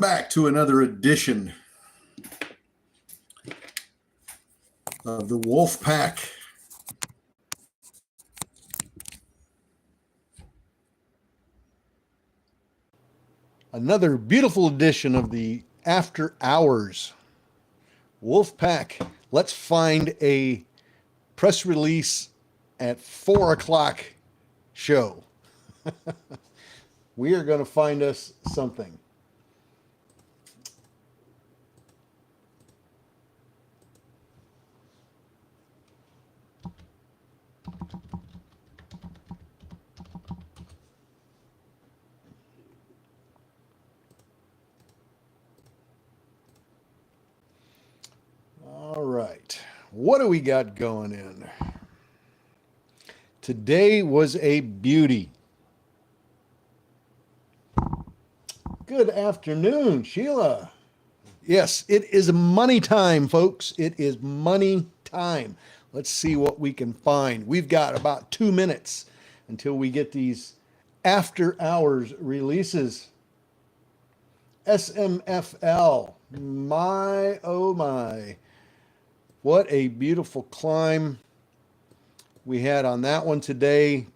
Back to another edition of the Wolfpack. Another beautiful edition of the After Hours Wolfpack. Let's find a press release at 4 o'clock show. We are going to find us something. All right, what do we got going in? Today was a beauty. Good afternoon, Sheila. Yes, it is money time, folks. It is money time. Let's see what we can find. We've got about 2 minutes until we get these after hours releases. SMFL. My, oh my. What a beautiful climb we had on that one today.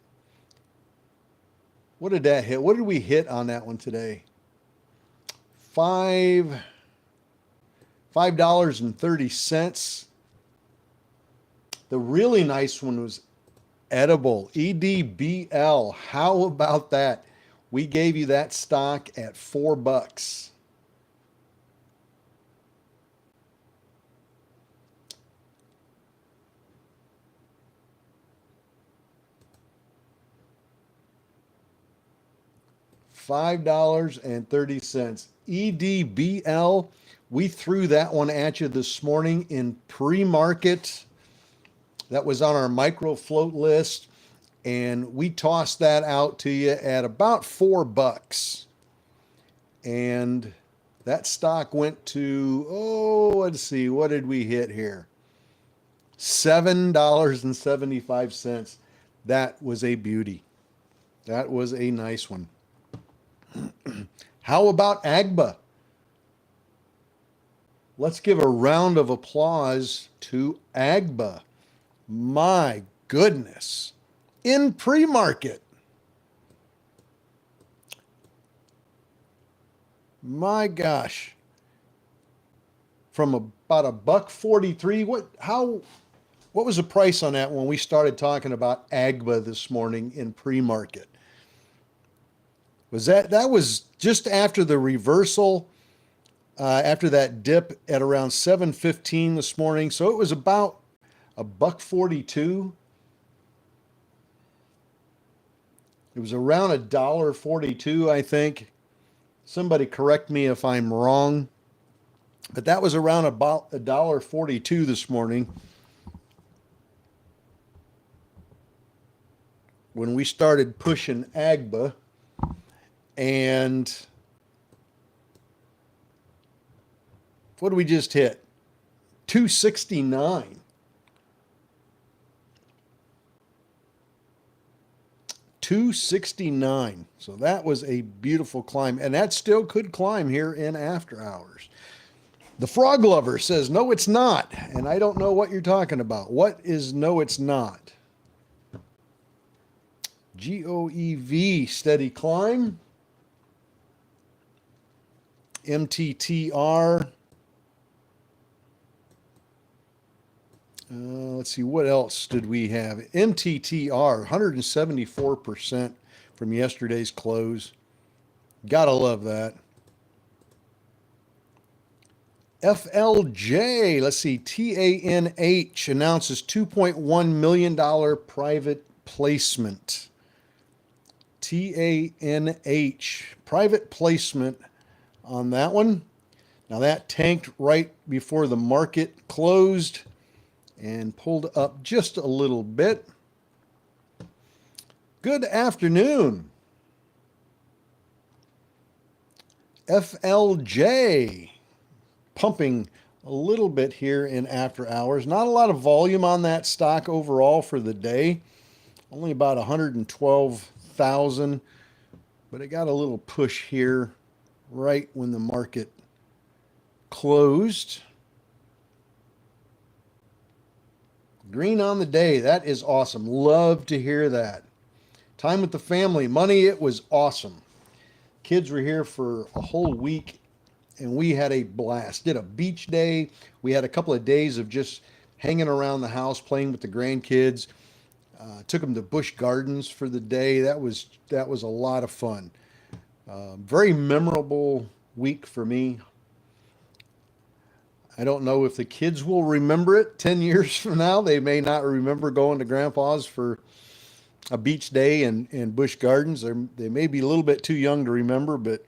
What did that hit? What did we hit on that one today? $5.30. The really nice one was edible. EDBL. How about that? We gave you that stock at $4. $5.30. EDBL. We threw that one at you this morning in pre-market. That was on our micro float list, and we tossed that out to you at about $4. And that stock went to, let's see, what did we hit here? $7.75. That was a beauty. That was a nice one. How about AGBA? Let's give a round of applause to AGBA. My goodness. In pre-market. My gosh. From about $1.43. What was the price on that when we started talking about AGBA this morning in pre-market? That was just after the reversal, after that dip at around 7:15 this morning. So it was about $1.42. It was around $1.42, I think. Somebody correct me if I'm wrong, but that was around about $1.42 this morning when we started pushing AGBA. And what did we just hit? 269. 269. So that was a beautiful climb, and that still could climb here in after hours. The Frog Lover says, no, it's not. And I don't know what you're talking about. What is no, it's not? GOEV, steady climb. MTTR. Let's see, what else did we have? MTTR, 174% from yesterday's close. Gotta love that. FLJ, let's see, TANH announces $2.1 million private placement. TANH, private placement on that one. Now that tanked right before the market closed and pulled up just a little bit. Good afternoon. FLJ pumping a little bit here in after hours. Not a lot of volume on that stock overall for the day. Only about 112,000, but it got a little push here right when the market closed. Green on the day. That is awesome. Love to hear that. Time with the family. Money, it was awesome. Kids were here for a whole week and we had a blast. Did a beach day. We had a couple of days of just hanging around the house, playing with the grandkids. Took them to Busch Gardens for the day. That was a lot of fun. Very memorable week for me. I don't know if the kids will remember it 10 years from now. They may not remember going to Grandpa's for a beach day in Busch Gardens. They may be a little bit too young to remember, but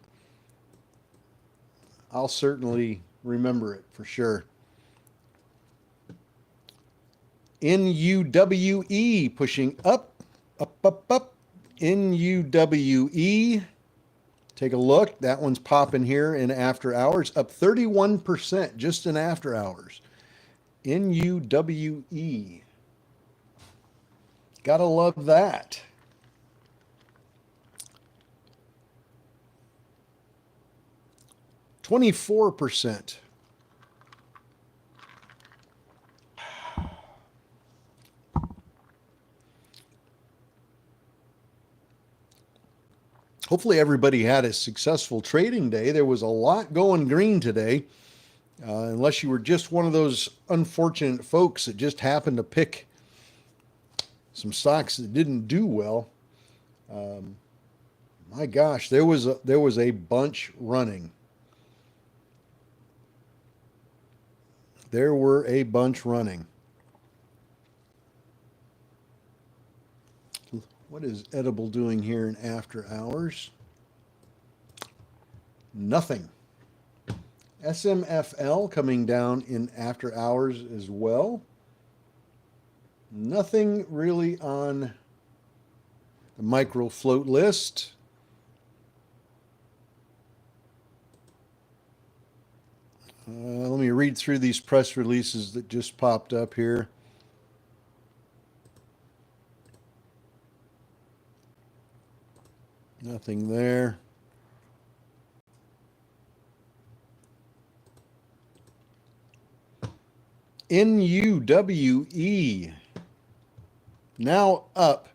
I'll certainly remember it for sure. NUWE pushing up, up, up, up. NUWE. Take a look. That one's popping here in after hours, up 31% just in after hours. NUWE. Gotta love that. $24. Hopefully everybody had a successful trading day. There was a lot going green today, unless you were just one of those unfortunate folks that just happened to pick some stocks that didn't do well. My gosh, there was a bunch running. There were a bunch running. What is Edible doing here in after hours? Nothing. SMFL coming down in after hours as well. Nothing really on the micro float list. Let me read through these press releases that just popped up here. Nothing there. NUWE now up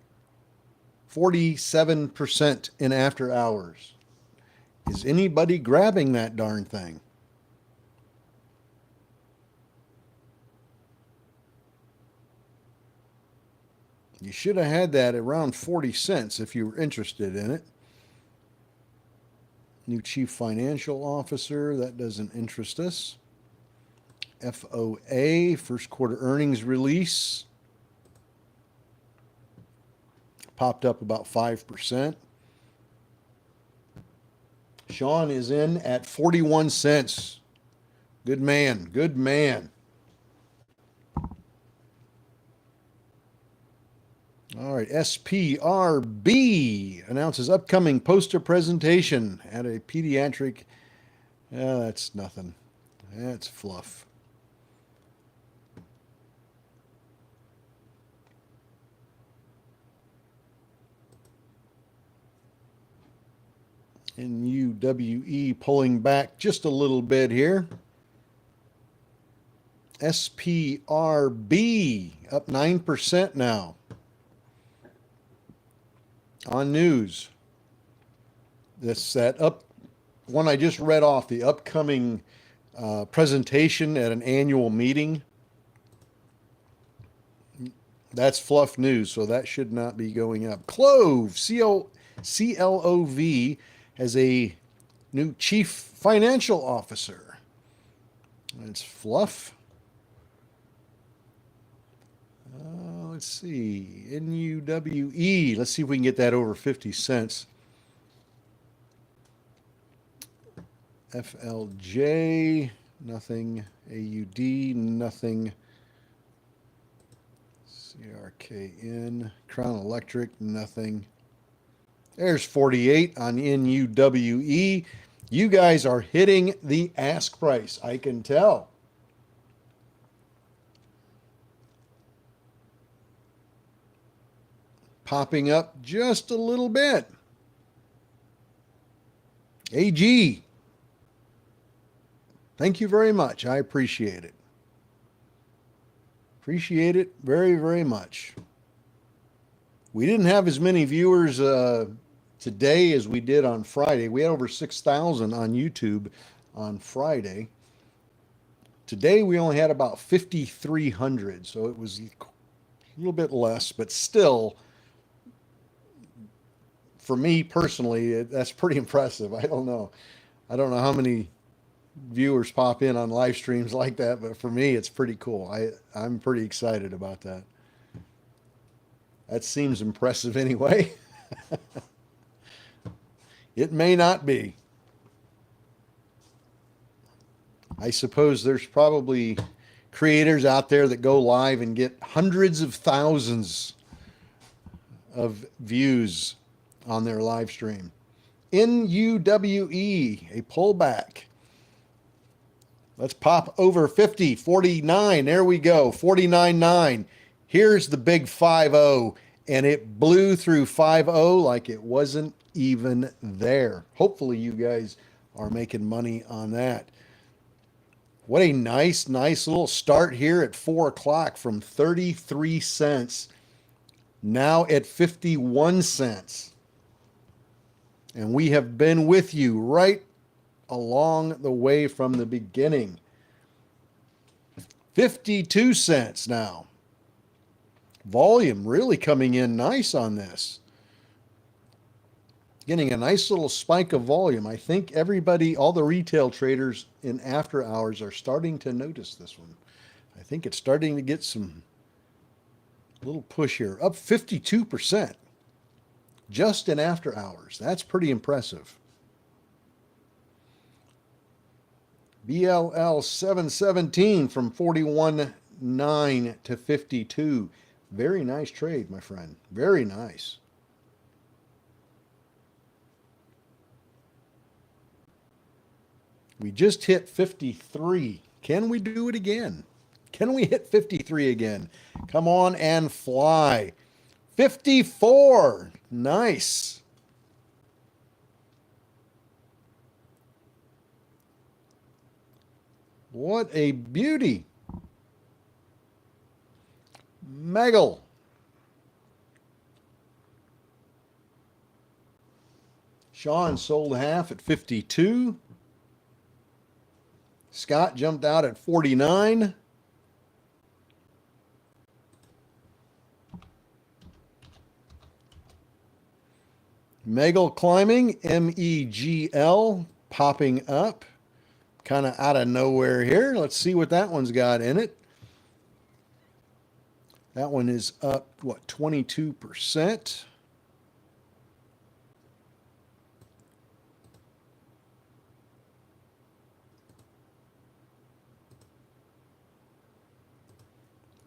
47% in after hours. Is anybody grabbing that darn thing? You should have had that around 40 cents if you were interested in it. New chief financial officer, that doesn't interest us. FOA, first quarter earnings release. Popped up about 5%. Sean is in at 41 cents. Good man, good man. All right, SPRB announces upcoming poster presentation at a pediatric. That's nothing. That's fluff. NUWE pulling back just a little bit here. SPRB up 9% now. On news, that's that up one I just read off, the upcoming presentation at an annual meeting. That's fluff news, so that should not be going up. Clove, CLOV, has a new chief financial officer. That's fluff. Let's see, NUWE. Let's see if we can get that over 50 cents. FLJ, nothing. AUD, nothing. CRKN, Crown Electric, nothing. There's 48 on NUWE. You guys are hitting the ask price, I can tell. Popping up just a little bit. AG, Thank you very much. I appreciate it. Appreciate it very, very much. We didn't have as many viewers today as we did on Friday. We had over 6,000 on YouTube on Friday. Today we only had about 5,300, so it was a little bit less, but still, for me personally, that's pretty impressive. I don't know. I don't know how many viewers pop in on live streams like that, but for me, it's pretty cool. I'm pretty excited about that. That seems impressive anyway. It may not be. I suppose there's probably creators out there that go live and get hundreds of thousands of views on their live stream. NUWE, a pullback. Let's pop over 50, 49. There we go, 49.9. Here's the big 5-0, and it blew through 5-0 like it wasn't even there. Hopefully you guys are making money on that. What a nice little start here at 4 o'clock from 33 cents, now at 51 cents. And we have been with you right along the way from the beginning. 52 cents now. Volume really coming in nice on this. Getting a nice little spike of volume. I think everybody, all the retail traders in after hours are starting to notice this one. I think it's starting to get some little push here. Up 52% just in after hours. That's pretty impressive. BLL 717 from 41.9 to 52. Very nice trade, my friend. Very nice. We just hit 53. Can we do it again? Can we hit 53 again? Come on and fly. 54. Nice. What a beauty. Megal. Sean sold half at 52. Scott jumped out at 49. Megal climbing, MEGL popping up, kind of out of nowhere here. Let's see what that one's got in it. That one is up, what, 22%?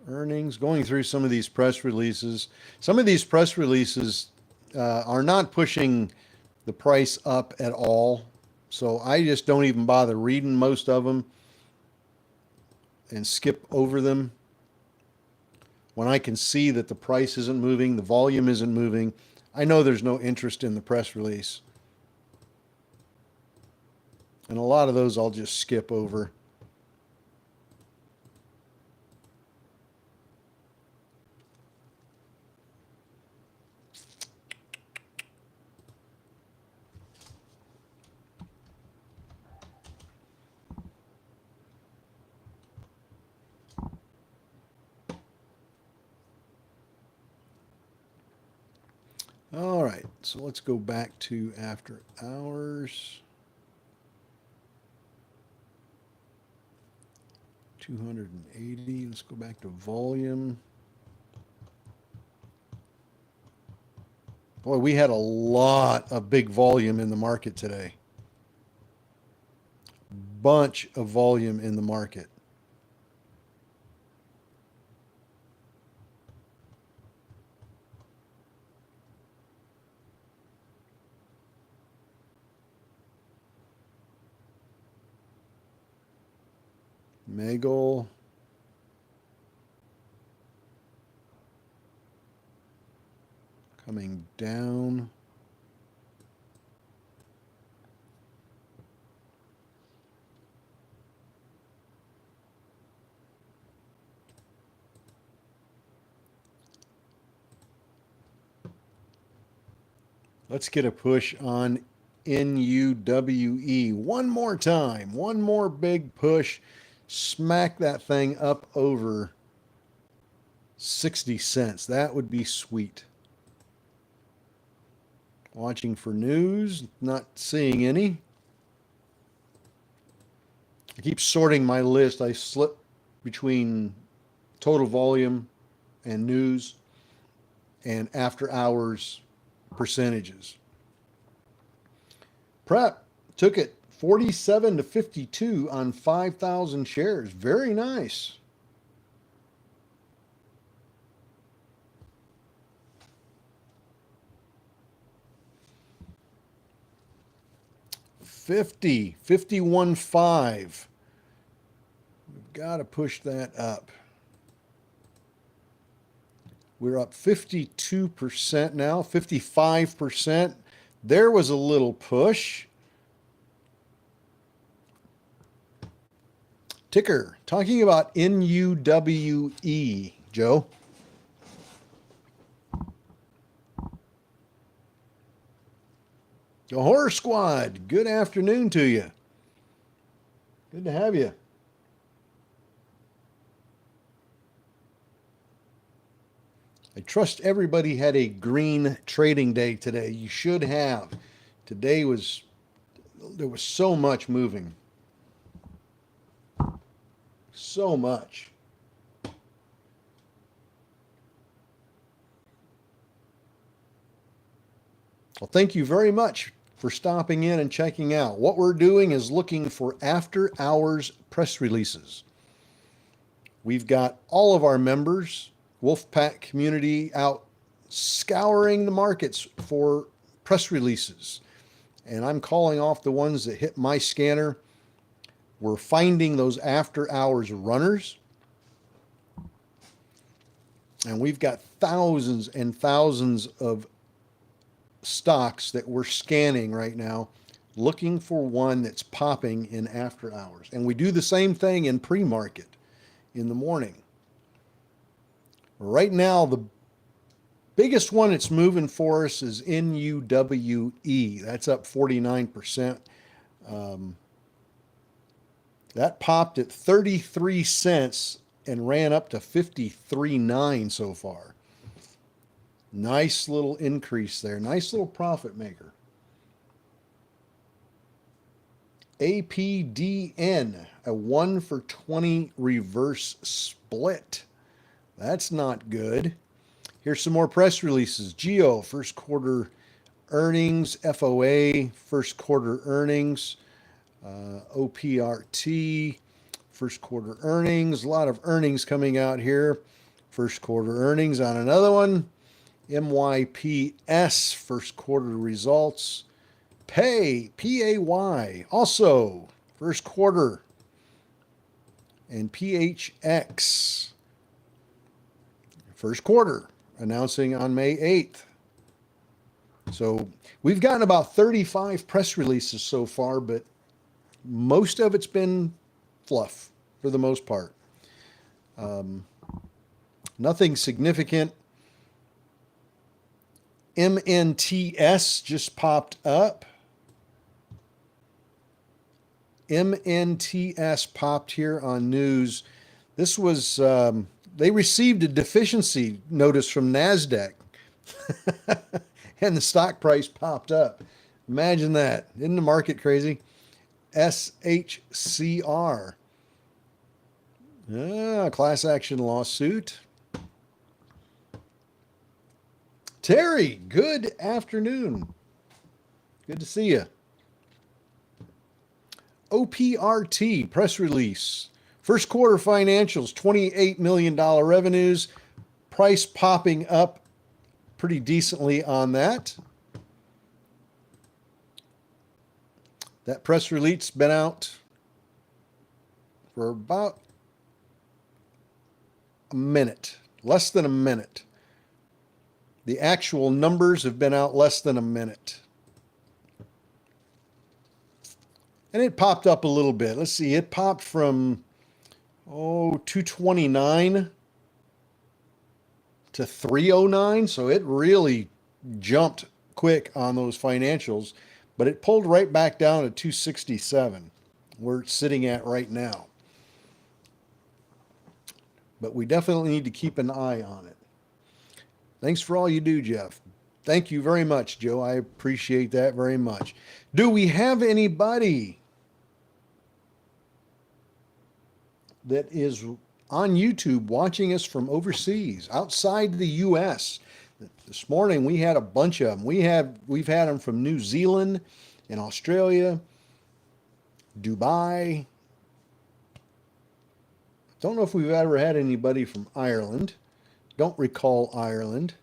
Earnings, going through some of these press releases. Some of these press releases are not pushing the price up at all. So I just don't even bother reading most of them and skip over them. When I can see that the price isn't moving, the volume isn't moving, I know there's no interest in the press release. And a lot of those I'll just skip over. All right, so let's go back to after hours. 280, let's go back to volume. Boy, we had a lot of big volume in the market today. Bunch of volume in the market. Megal. Coming down. Let's get a push on NUWE one more time. One more big push. Smack that thing up over 60 cents. That would be sweet. Watching for news, not seeing any. I keep sorting my list. I slip between total volume and news and after hours percentages. Prep took it 47 to 52 on 5,000 shares. Very nice. $50, 51.5. We've got to push that up. We're up 52% now, 55%. There was a little push. Ticker, talking about NUWE, Joe. The Horror Squad, good afternoon to you. Good to have you. I trust everybody had a green trading day today. You should have. Today there was so much moving. So much. Well, thank you very much for stopping in and checking out. What we're doing is looking for after hours press releases. We've got all of our members, Wolfpack community, out scouring the markets for press releases. And I'm calling off the ones that hit my scanner. We're finding those after hours runners. And we've got thousands and thousands of stocks that we're scanning right now, looking for one that's popping in after hours. And we do the same thing in pre-market in the morning. Right now, the biggest one that's moving for us is NUWE. That's up 49%. That popped at 33 cents and ran up to 53.9 so far. Nice little increase there. Nice little profit maker. APDN, a 1 for 20 reverse split. That's not good. Here's some more press releases. Geo, first quarter earnings. FOA, first quarter earnings. OPRT, first quarter earnings. A lot of earnings coming out here. First quarter earnings on another one. MYPS, first quarter results. Pay, PAY, also first quarter. And PHX, first quarter, announcing on May 8th. So we've gotten about 35 press releases so far, but most of it's been fluff for the most part. Nothing significant. MNTS just popped up. MNTS popped here on news. This was, they received a deficiency notice from NASDAQ and the stock price popped up. Imagine that. Isn't the market crazy? SHCR. Class action lawsuit. Terry, good afternoon. Good to see you. OPRT press release. First quarter financials, $28 million revenues. Price popping up pretty decently on that. That press release been out for about a minute, less than a minute. The actual numbers have been out less than a minute. And it popped up a little bit. Let's see, it popped from 229 to 309, so it really jumped quick on those financials, but it pulled right back down to 267. We're sitting at right now. But we definitely need to keep an eye on it. Thanks for all you do, Jeff. Thank you very much, Joe. I appreciate that very much. Do we have anybody that is on YouTube watching us from overseas, outside the U.S.? This morning we had a bunch of them. We've had them from New Zealand and Australia, Dubai. Don't know if we've ever had anybody from Ireland. Don't recall Ireland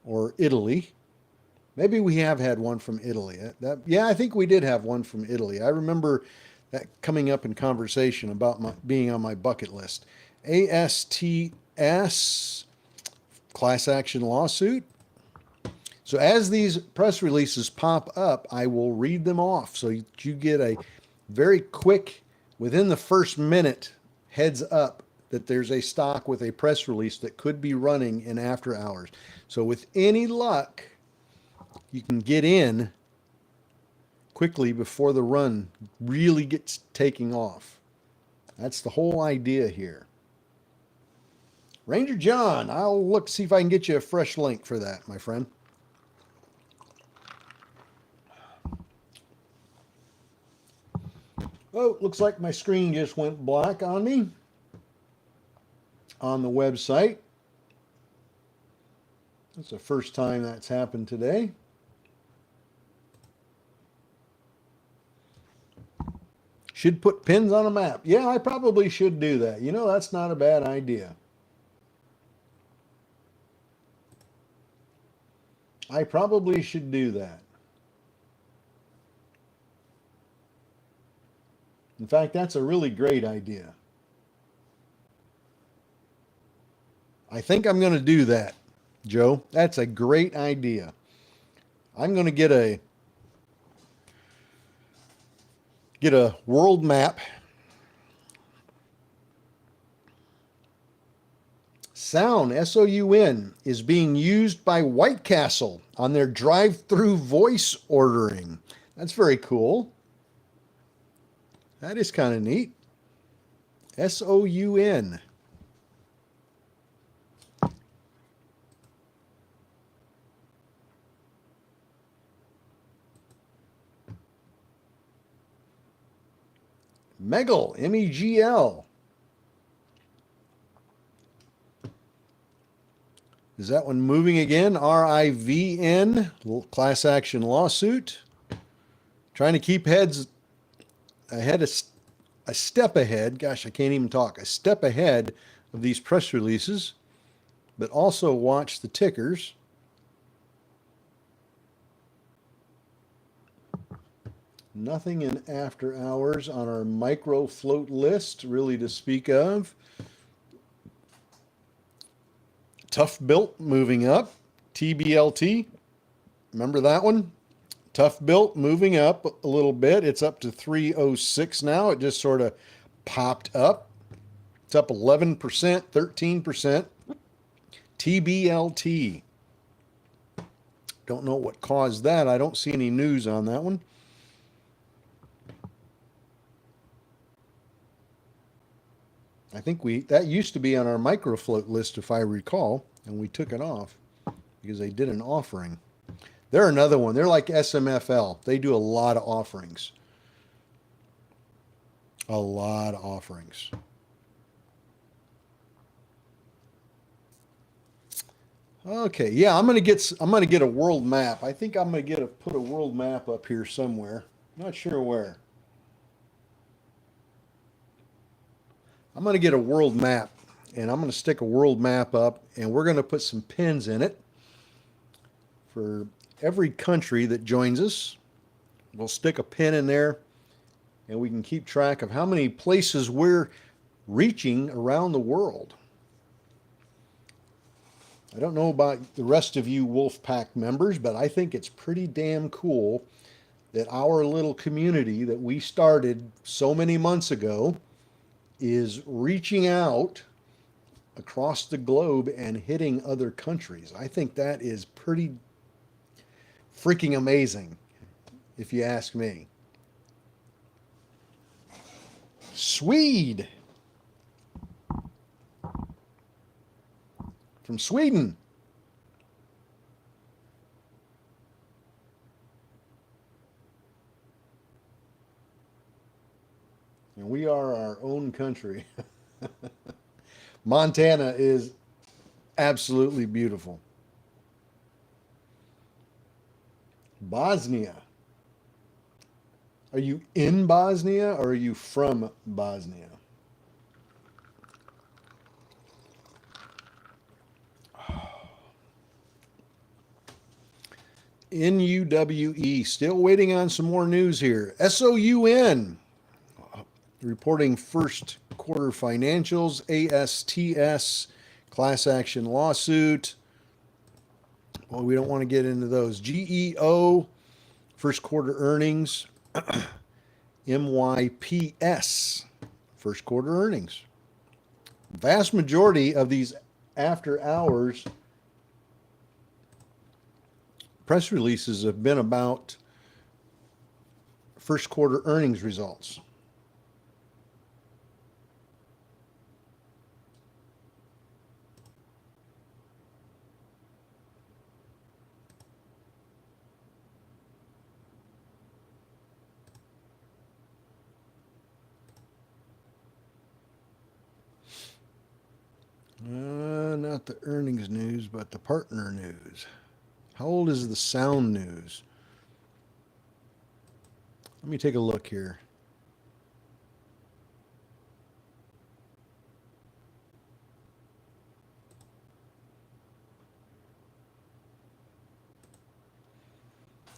or Italy. Maybe we have had one from Italy. Yeah, I think we did have one from Italy. I remember that coming up in conversation about being on my bucket list. ASTS, class action lawsuit. So as these press releases pop up, I will read them off so you get a very quick, within the first minute, heads up that there's a stock with a press release that could be running in after hours. So with any luck, you can get in quickly before the run really gets taking off. That's the whole idea here. Ranger John, I'll see if I can get you a fresh link for that, my friend. Oh, looks like my screen just went black on me on the website. That's the first time that's happened today. Should put pins on a map. Yeah, I probably should do that. You know, that's not a bad idea. I probably should do that. In fact, that's a really great idea. I think I'm going to do that, Joe. That's a great idea. I'm going to get a world map. Sound, S-O-U-N, is being used by White Castle on their drive-through voice ordering. That's very cool. That is kind of neat. S-O-U-N. Megl, M-E-G-L. Is that one moving again? R-I-V-N, class action lawsuit. Trying to keep heads ahead, a step ahead. Gosh, I can't even talk. A step ahead of these press releases, but also watch the tickers. Nothing in after hours on our micro float list really to speak of. Tough Built moving up. TBLT. Remember that one? Tough Built moving up a little bit. It's up to 306 now. It just sort of popped up. It's up 11%, 13%. TBLT. Don't know what caused that. I don't see any news on that one. I think that used to be on our microfloat list, if I recall, and we took it off because they did an offering. They're another one. They're like SMFL. They do a lot of offerings. A lot of offerings. Okay, yeah, I'm gonna get a world map. I think I'm gonna put a world map up here somewhere. Not sure where. I'm going to get a world map, and I'm going to stick a world map up, and we're going to put some pins in it for every country that joins us. We'll stick a pin in there, and we can keep track of how many places we're reaching around the world. I don't know about the rest of you Wolfpack members, but I think it's pretty damn cool that our little community that we started so many months ago is reaching out across the globe and hitting other countries. I think that is pretty freaking amazing, if you ask me. Swede from Sweden. And we are our own country. Montana is absolutely beautiful. Bosnia. Are you in Bosnia or are you from Bosnia? NUWE, still waiting on some more news here. SOUN, reporting first quarter financials. ASTS, class action lawsuit. Well, we don't want to get into those. GEO, first quarter earnings. MYPS, first quarter earnings. Vast majority of these after hours press releases have been about first quarter earnings results. Not the earnings news, but the partner news. How old is the sound news? Let me take a look here.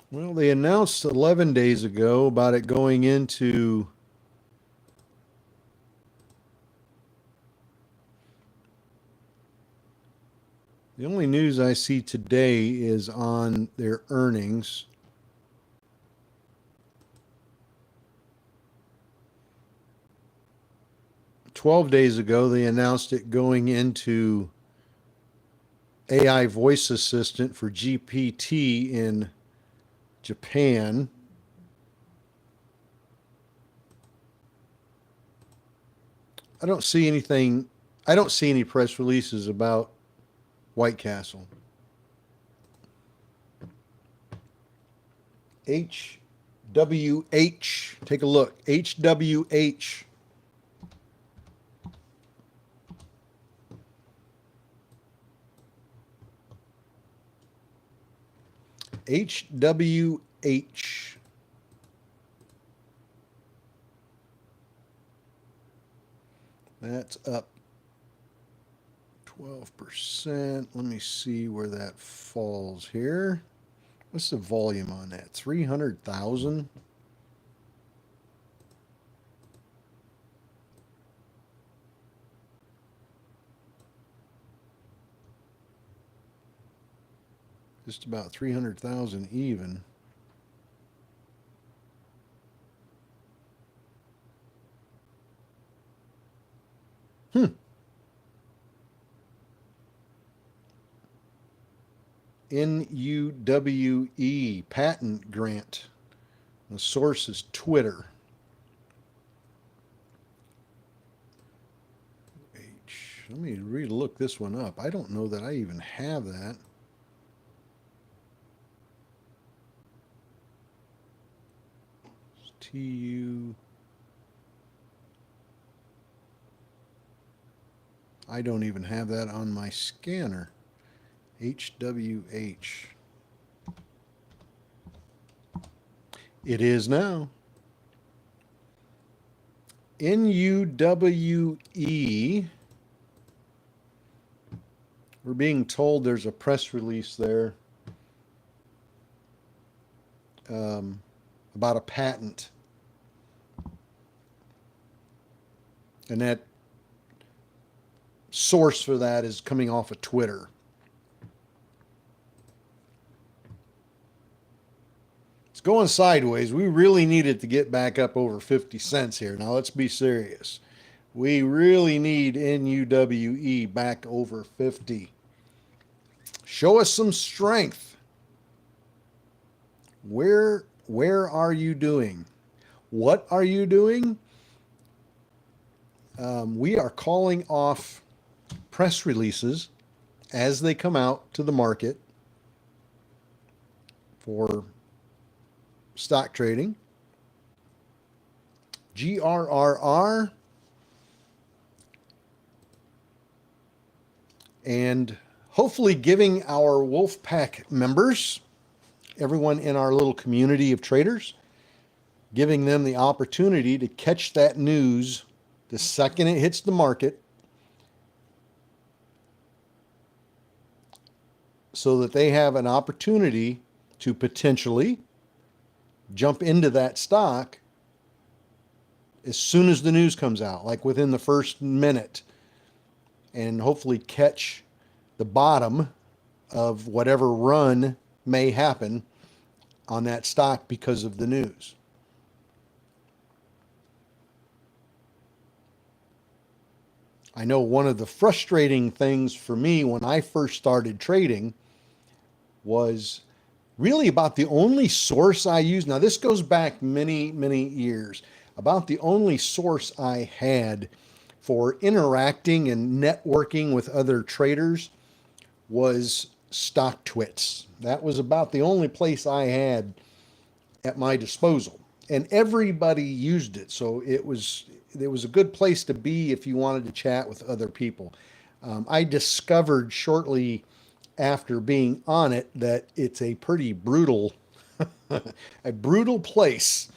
Well, they announced 11 days ago about it going into the only news I see today is on their earnings. "12 days ago, they announced it going into AI voice assistant for GPT in Japan. I don't see anything. I don't see any press releases about White Castle. HWH. Take a look. HWH. HWH. That's up 12%. Let me see where that falls here. What's the volume on that? 300,000? Just about 300,000 even. NUWE patent grant. The source is Twitter. Let me re-look this one up. I don't know that I even have that. TU. I don't even have that on my scanner. HWH. It is now. NUWE. We're being told there's a press release there about a patent. And that source for that is coming off of Twitter. It's going sideways. We really need it to get back up over 50 cents here. Now let's be serious. We really need NUWE back over 50. Show us some strength. Where are you doing? What are you doing? We are calling off press releases as they come out to the market for stock trading. GRRR, and hopefully giving our Wolfpack members, everyone in our little community of traders, giving them the opportunity to catch that news the second it hits the market so that they have an opportunity to potentially jump into that stock as soon as the news comes out, like within the first minute, and hopefully catch the bottom of whatever run may happen on that stock because of the news. I know one of the frustrating things for me when I first started trading was really about the only source I used. Now, this goes back many, many years. About the only source I had for interacting and networking with other traders was StockTwits. That was about the only place I had at my disposal, and everybody used it. So it was a good place to be if you wanted to chat with other people. I discovered shortly after being on it that it's a pretty brutal, a brutal place.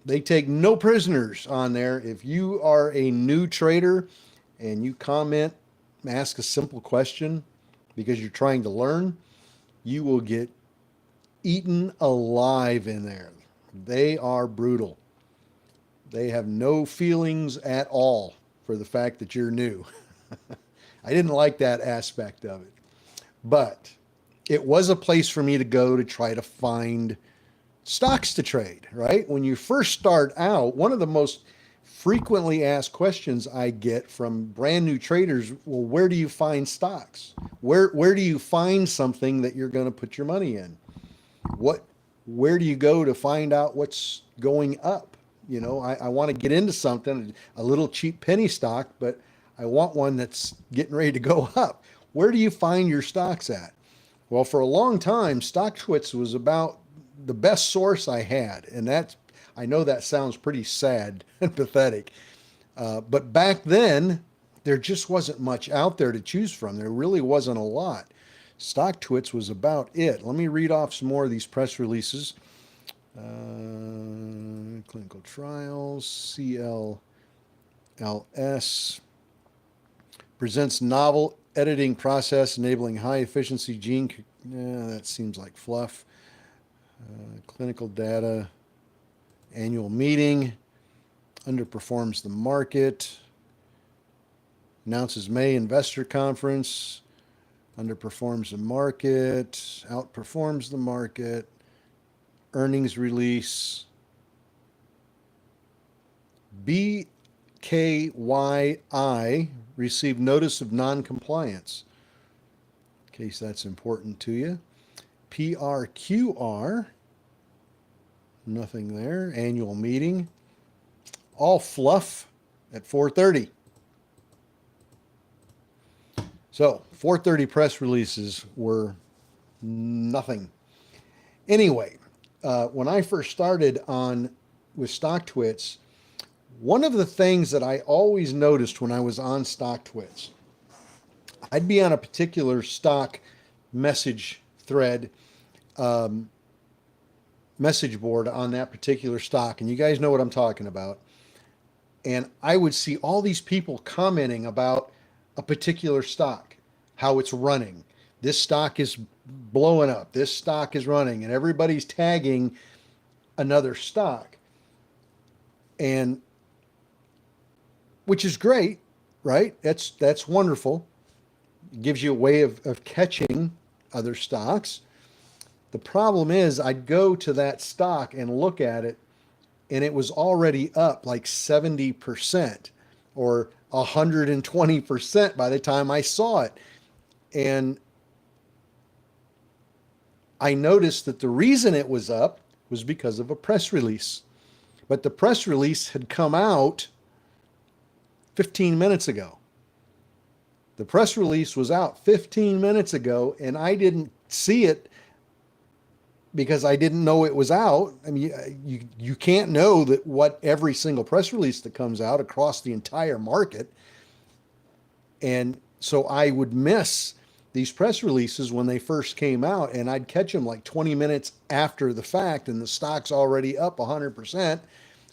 They take no prisoners on there. If you are a new trader and you comment, ask a simple question because you're trying to learn, you will get eaten alive in there. They are brutal. They have no feelings at all for the fact that you're new. I didn't like that aspect of it. But it was a place for me to go to try to find stocks to trade, right? When you first start out, one of the most frequently asked questions I get from brand new traders, well, where do you find stocks? Where do you find something that you're going to put your money in? Where do you go to find out what's going up? You know, I want to get into something, a little cheap penny stock, but I want one that's getting ready to go up. Where do you find your stocks at? Well, for a long time, StockTwits was about the best source I had. And I know that sounds pretty sad and pathetic. But back then, there just wasn't much out there to choose from. There really wasn't a lot. StockTwits was about it. Let me read off some more of these press releases. Clinical trials, CLLS presents novel editing process enabling high efficiency gene. That seems like fluff. Clinical data, annual meeting, underperforms the market, announces May investor conference, underperforms the market, outperforms the market, earnings release, BKYI received notice of non-compliance, in case that's important to you. PRQR, nothing there. Annual meeting, all fluff at 4:30. So 4:30 press releases were nothing. Anyway, when I first started with StockTwits, one of the things that I always noticed when I was on StockTwits, I'd be on a particular stock message thread, message board on that particular stock, and you guys know what I'm talking about. And I would see all these people commenting about a particular stock, how it's running. This stock is blowing up. This stock is running, and everybody's tagging another stock. And which is great, right? That's wonderful. It gives you a way of catching other stocks. The problem is I'd go to that stock and look at it, and it was already up like 70% or 120% by the time I saw it. And I noticed that the reason it was up was because of a press release. But the press release had come out 15 minutes ago. The press release was out 15 minutes ago, and I didn't see it because I didn't know it was out. I mean, you can't know that what every single press release that comes out across the entire market. And so I would miss these press releases when they first came out, and I'd catch them like 20 minutes after the fact, and the stock's already up 100%.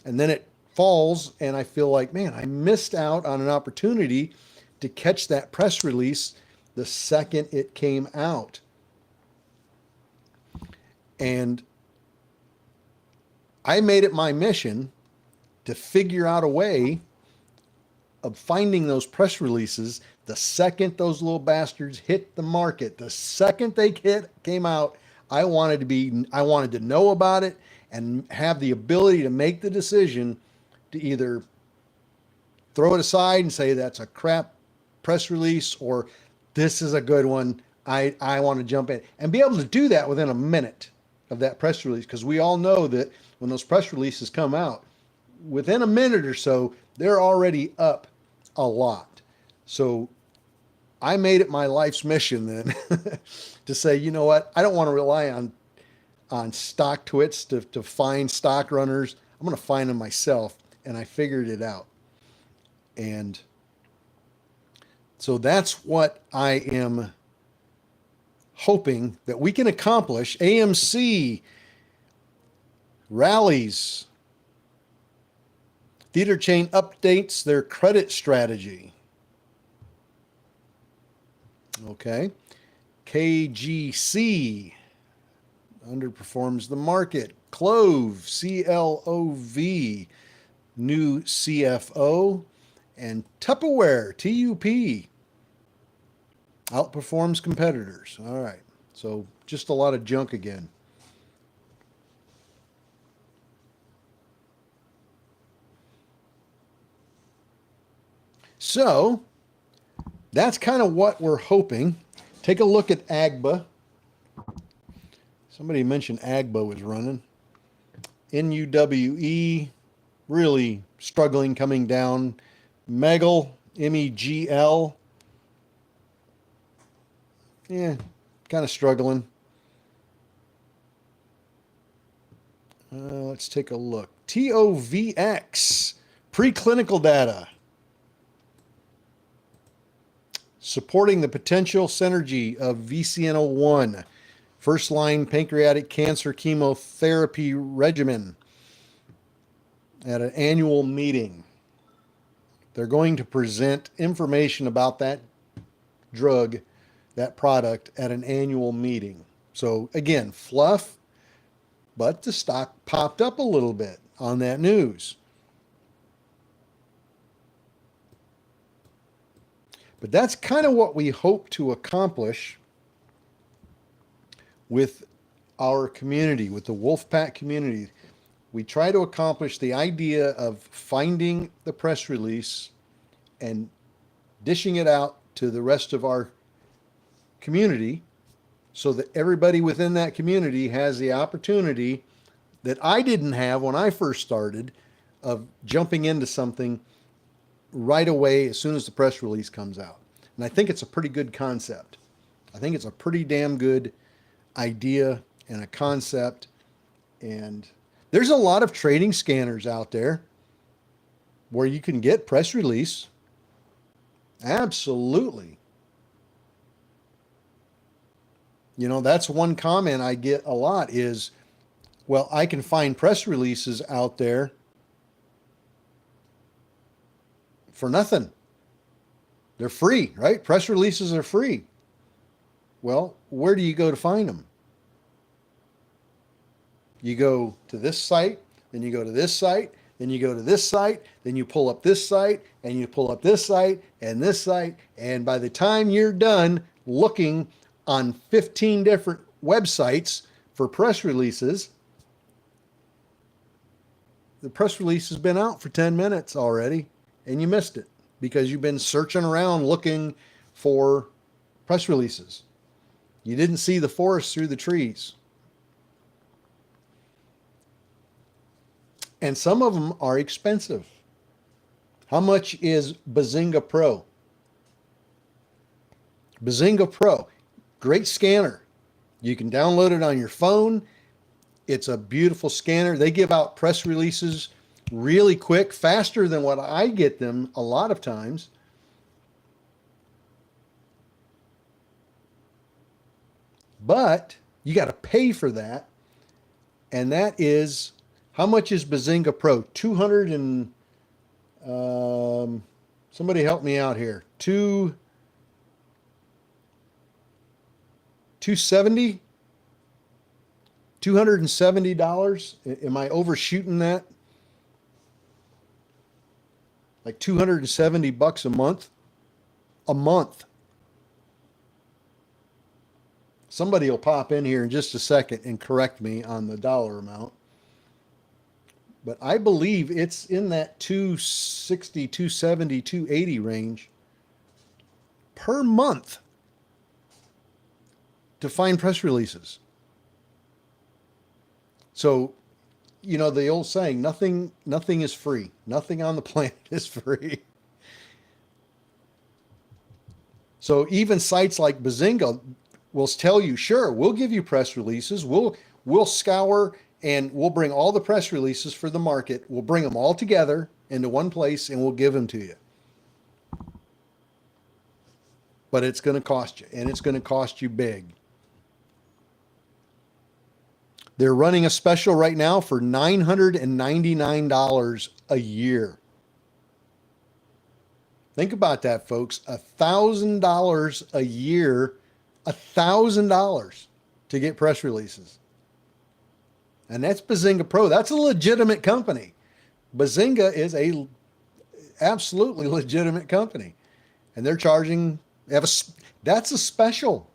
And then it falls, and I feel like, man, I missed out on an opportunity to catch that press release the second it came out. And I made it my mission to figure out a way of finding those press releases the second those little bastards hit the market. The second they came out, I wanted to know about it and have the ability to make the decision to either throw it aside and say that's a crap press release, or this is a good one. I want to jump in and be able to do that within a minute of that press release, because we all know that when those press releases come out, within a minute or so, they're already up a lot. So I made it my life's mission then to say, you know what? I don't want to rely on stock twits to find stock runners. I'm going to find them myself. And I figured it out. And so that's what I am hoping that we can accomplish. AMC rallies. Theater chain updates their credit strategy. Okay. KGC underperforms the market. Clove, CLOV, new CFO. And Tupperware, TUP, outperforms competitors. All right. So just a lot of junk again. So that's kind of what we're hoping. Take a look at AGBA. Somebody mentioned AGBA was running. NUWE, really struggling, coming down. Megl, MEGL, yeah, kind of struggling. Let's take a look. TOVX, preclinical data. Supporting the potential synergy of VCN-01, first-line pancreatic cancer chemotherapy regimen at an annual meeting. They're going to present information about that drug, that product, at an annual meeting. So again, fluff, but the stock popped up a little bit on that news. But that's kind of what we hope to accomplish with our community, with the Wolfpack community. We try to accomplish the idea of finding the press release and dishing it out to the rest of our community so that everybody within that community has the opportunity that I didn't have when I first started of jumping into something right away as soon as the press release comes out. And I think it's a pretty good concept. I think it's a pretty damn good idea and a concept. And there's a lot of trading scanners out there where you can get press release. Absolutely. You know, that's one comment I get a lot is, well, I can find press releases out there for nothing. They're free, right? Press releases are free. Well, where do you go to find them? You go to this site, then you go to this site, then you go to this site, then you pull up this site, and you pull up this site, and this site, and by the time you're done looking on 15 different websites for press releases, the press release has been out for 10 minutes already, and you missed it because you've been searching around looking for press releases. You didn't see the forest through the trees. And some of them are expensive. How much is Bazinga Pro? Bazinga Pro, great scanner. You can download it on your phone. It's a beautiful scanner. They give out press releases really quick, faster than what I get them a lot of times. But you got to pay for that. And that is, how much is Bazinga Pro? 200 and, somebody help me out here. 270? $270? Am I overshooting that? Like 270 bucks a month? A month. Somebody will pop in here in just a second and correct me on the dollar amount. But I believe it's in that 260, 270, 280 range per month to find press releases. So, you know, the old saying, nothing is free. Nothing on the planet is free. So even sites like Bazinga will tell you, sure, we'll give you press releases. We'll scour and we'll bring all the press releases for the market. We'll bring them all together into one place and we'll give them to you. But it's going to cost you, and it's going to cost you big. They're running a special right now for $999 a year. Think about that, folks. $1,000 a year, $1,000 to get press releases. And that's Bazinga Pro. That's a legitimate company. Bazinga is a absolutely legitimate company. And they're charging, that's a special,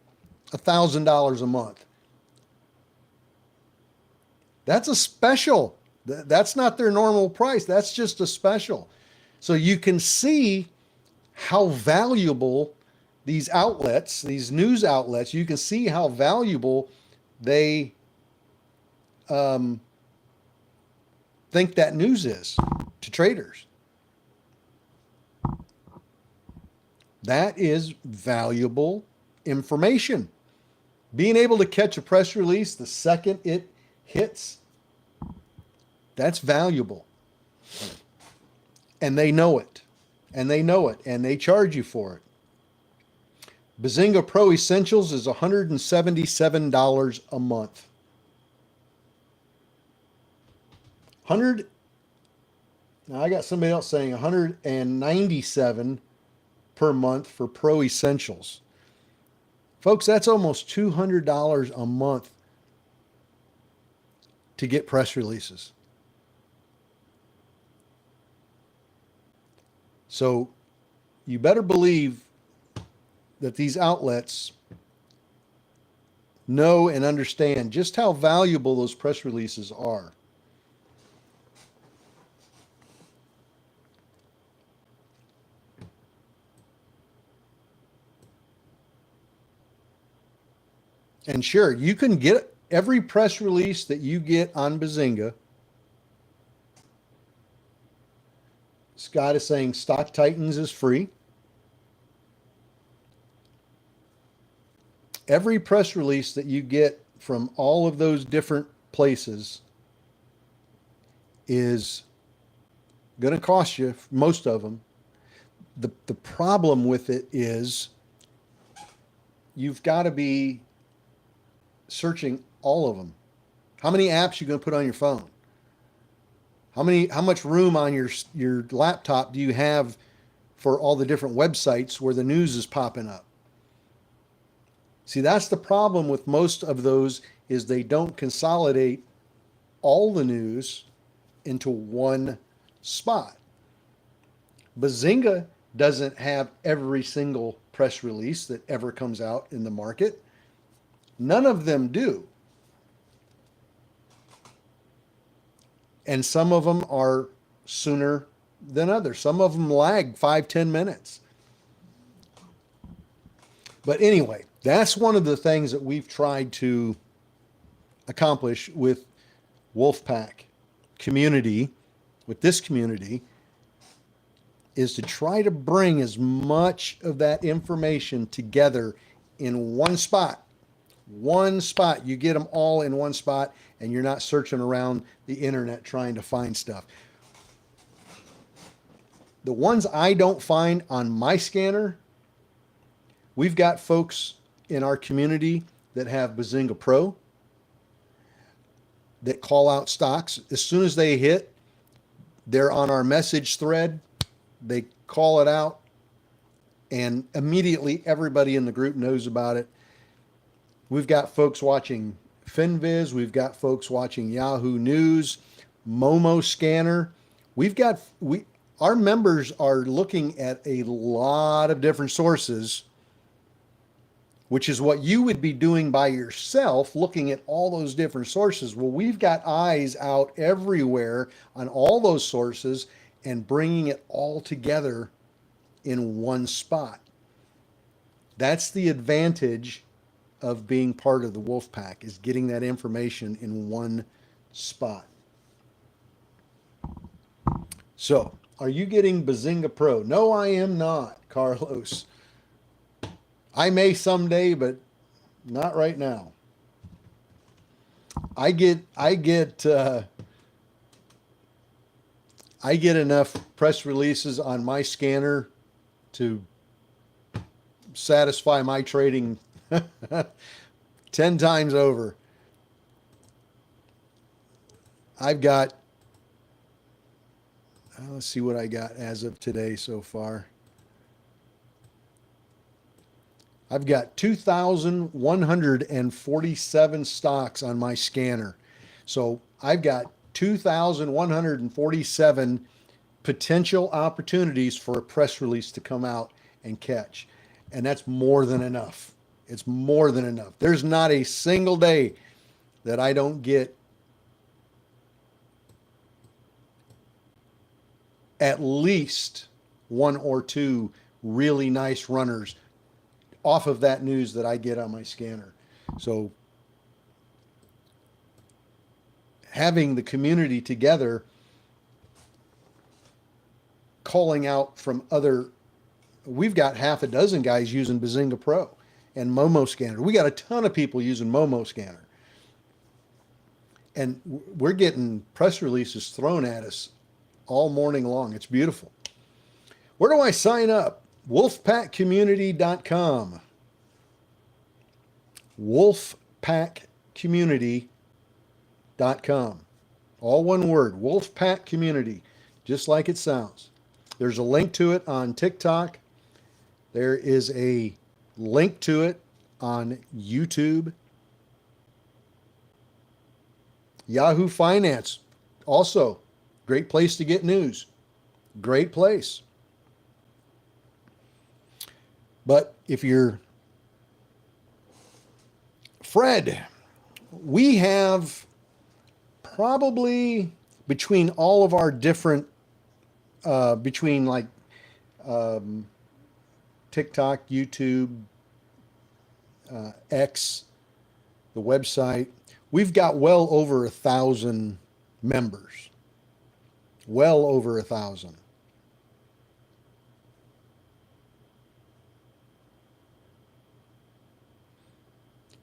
$1,000 a month. That's a special. That's not their normal price. That's just a special. So you can see how valuable these outlets, these news outlets, you can see how valuable they think that news is to traders. That is valuable information. Being able to catch a press release the second it hits, that's valuable. And they know it. And they know it. And they charge you for it. Bazinga Pro Essentials is $177 a month. Now I got somebody else saying $197 per month for Pro Essentials. Folks, that's almost $200 a month to get press releases. So you better believe that these outlets know and understand just how valuable those press releases are. And sure, you can get every press release that you get on Bazinga. Scott is saying Stock Titans is free. Every press release that you get from all of those different places is going to cost you, most of them. The problem with it is you've got to be searching all of them. How many apps are you going to put on your phone? How much room on your laptop do you have for all the different websites where the news is popping up? See, that's the problem with most of those, is they don't consolidate all the news into one spot. Bazinga doesn't have every single press release that ever comes out in the market. None of them do. And some of them are sooner than others. Some of them lag 5-10 minutes. But anyway, that's one of the things that we've tried to accomplish with Wolfpack community with this community is to try to bring as much of that information together in one spot. One spot. You get them all in one spot, and you're not searching around the internet trying to find stuff. The ones I don't find on my scanner, we've got folks in our community that have Bazinga Pro that call out stocks. As soon as they hit, they're on our message thread. They call it out, and immediately everybody in the group knows about it. We've got folks watching FinViz. We've got folks watching Yahoo News, Momo Scanner. Our members are looking at a lot of different sources, which is what you would be doing by yourself, looking at all those different sources. Well, we've got eyes out everywhere on all those sources and bringing it all together in one spot. That's the advantage of being part of the Wolfpack, is getting that information in one spot. So, are you getting Bazinga Pro? No, I am not, Carlos. I may someday, but not right now. I get enough press releases on my scanner to satisfy my trading 10 times over. I've got, let's see what I got as of today so far. I've got 2,147 stocks on my scanner. So I've got 2,147 potential opportunities for a press release to come out and catch. And that's more than enough. It's more than enough. There's not a single day that I don't get at least one or two really nice runners off of that news that I get on my scanner. So having the community together, calling out from other, we've got half a dozen guys using Bazinga Pro and Momo Scanner. We got a ton of people using Momo Scanner. And we're getting press releases thrown at us all morning long. It's beautiful. Where do I sign up? Wolfpackcommunity.com. Wolfpackcommunity.com. All one word, Wolfpack Community, just like it sounds. There's a link to it on TikTok. There is a link to it on YouTube. Yahoo Finance, also great place to get news. Great place. But if you're Fred, we have probably between all of our different, between like TikTok, YouTube, X, the website, we've got well over 1,000 members. Well over 1,000.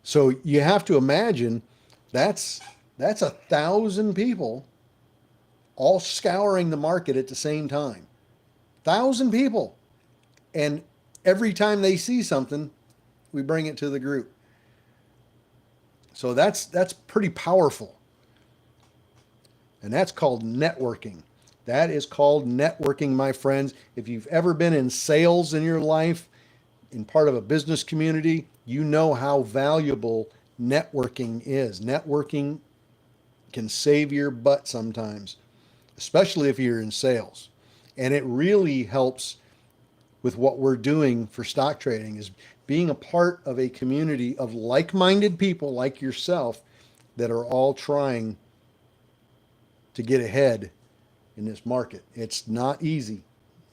So you have to imagine that's 1,000 people all scouring the market at the same time. 1,000 people. And every time they see something, we bring it to the group. So that's pretty powerful. And that's called networking. That is called networking, my friends. If you've ever been in sales in your life, in part of a business community, you know how valuable networking is. Networking can save your butt sometimes, especially if you're in sales. And it really helps with what we're doing for stock trading, is being a part of a community of like-minded people like yourself that are all trying to get ahead in this market. It's not easy.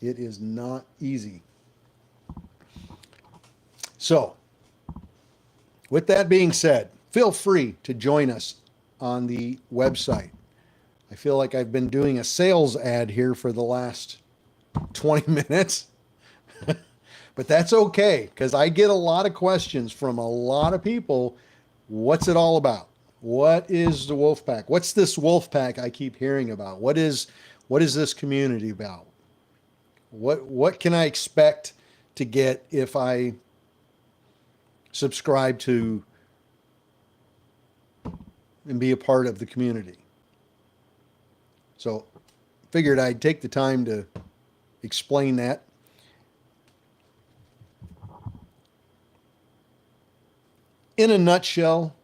It is not easy. So, with that being said, feel free to join us on the website. I feel like I've been doing a sales ad here for the last 20 minutes, but that's okay because I get a lot of questions from a lot of people. What's it all about? What is the Wolfpack? What's this Wolfpack I keep hearing about? What is this community about? What can I expect to get if I subscribe to and be a part of the community? So figured I'd take the time to explain that. In a nutshell,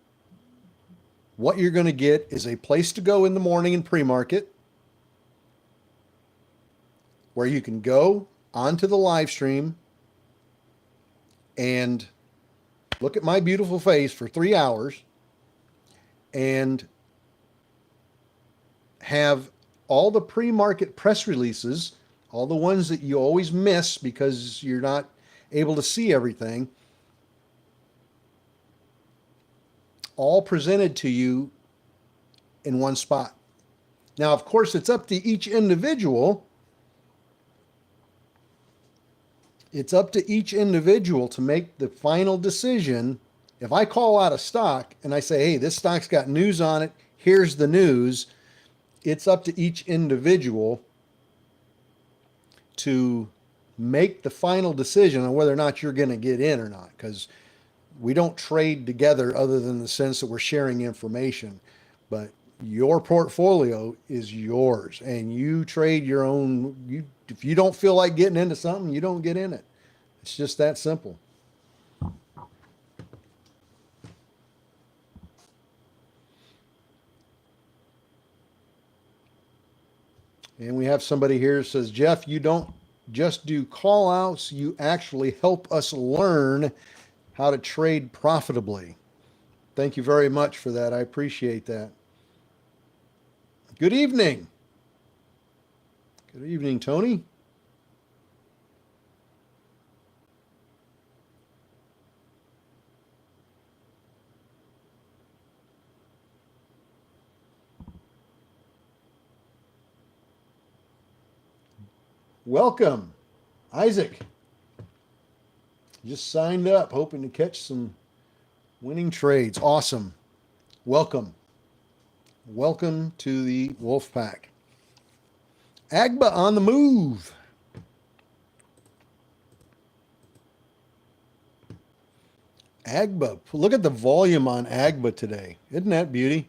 what you're going to get is a place to go in the morning in pre-market where you can go onto the live stream and look at my beautiful face for 3 hours and have all the pre-market press releases, all the ones that you always miss because you're not able to see everything, all presented to you in one spot. Now, of course, it's up to each individual. It's up to each individual to make the final decision. If I call out a stock and I say, hey, this stock's got news on it, here's the news, it's up to each individual to make the final decision on whether or not you're going to get in or not, because we don't trade together other than the sense that we're sharing information. But your portfolio is yours and you trade your own. If you don't feel like getting into something, you don't get in it. It's just that simple. And we have somebody here who says, Jeff, you don't just do call outs, you actually help us learn how to trade profitably. Thank you very much for that. I appreciate that. Good evening. Good evening, Tony. Welcome, Isaac. Just signed up, hoping to catch some winning trades. Awesome. Welcome. Welcome to the Wolfpack. Agba on the move. Agba. Look at the volume on Agba today. Isn't that beauty?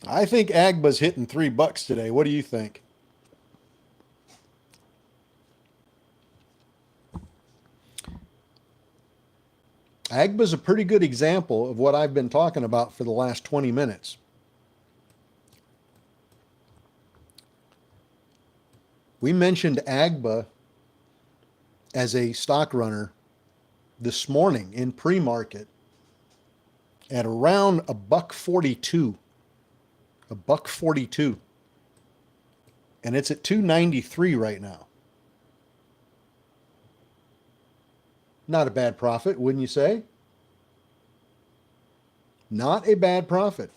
I think Agba's hitting $3 today. What do you think? Agba's a pretty good example of what I've been talking about for the last 20 minutes. We mentioned Agba as a stock runner this morning in pre-market at around $1.42. $1.42. And it's at 293 right now. Not a bad profit, wouldn't you say? Not a bad profit.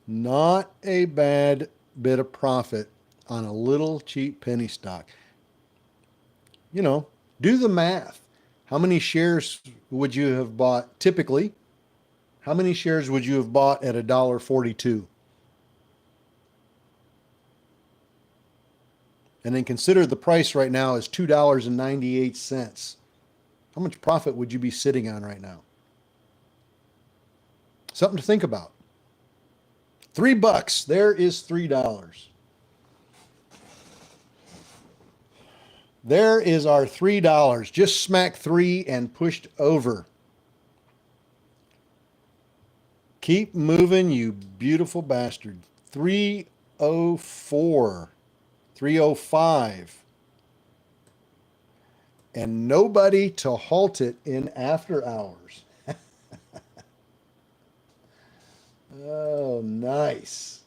Not a bad bit of profit on a little cheap penny stock. You know, do the math. How many shares would you have bought typically? How many shares would you have bought at $1.42? And then consider the price right now is $2.98. How much profit would you be sitting on right now? Something to think about. $3. There is $3. There is our $3. Just smack 3 and pushed over. Keep moving, you beautiful bastard. 304. 305. And nobody to halt it in after hours. Oh, nice.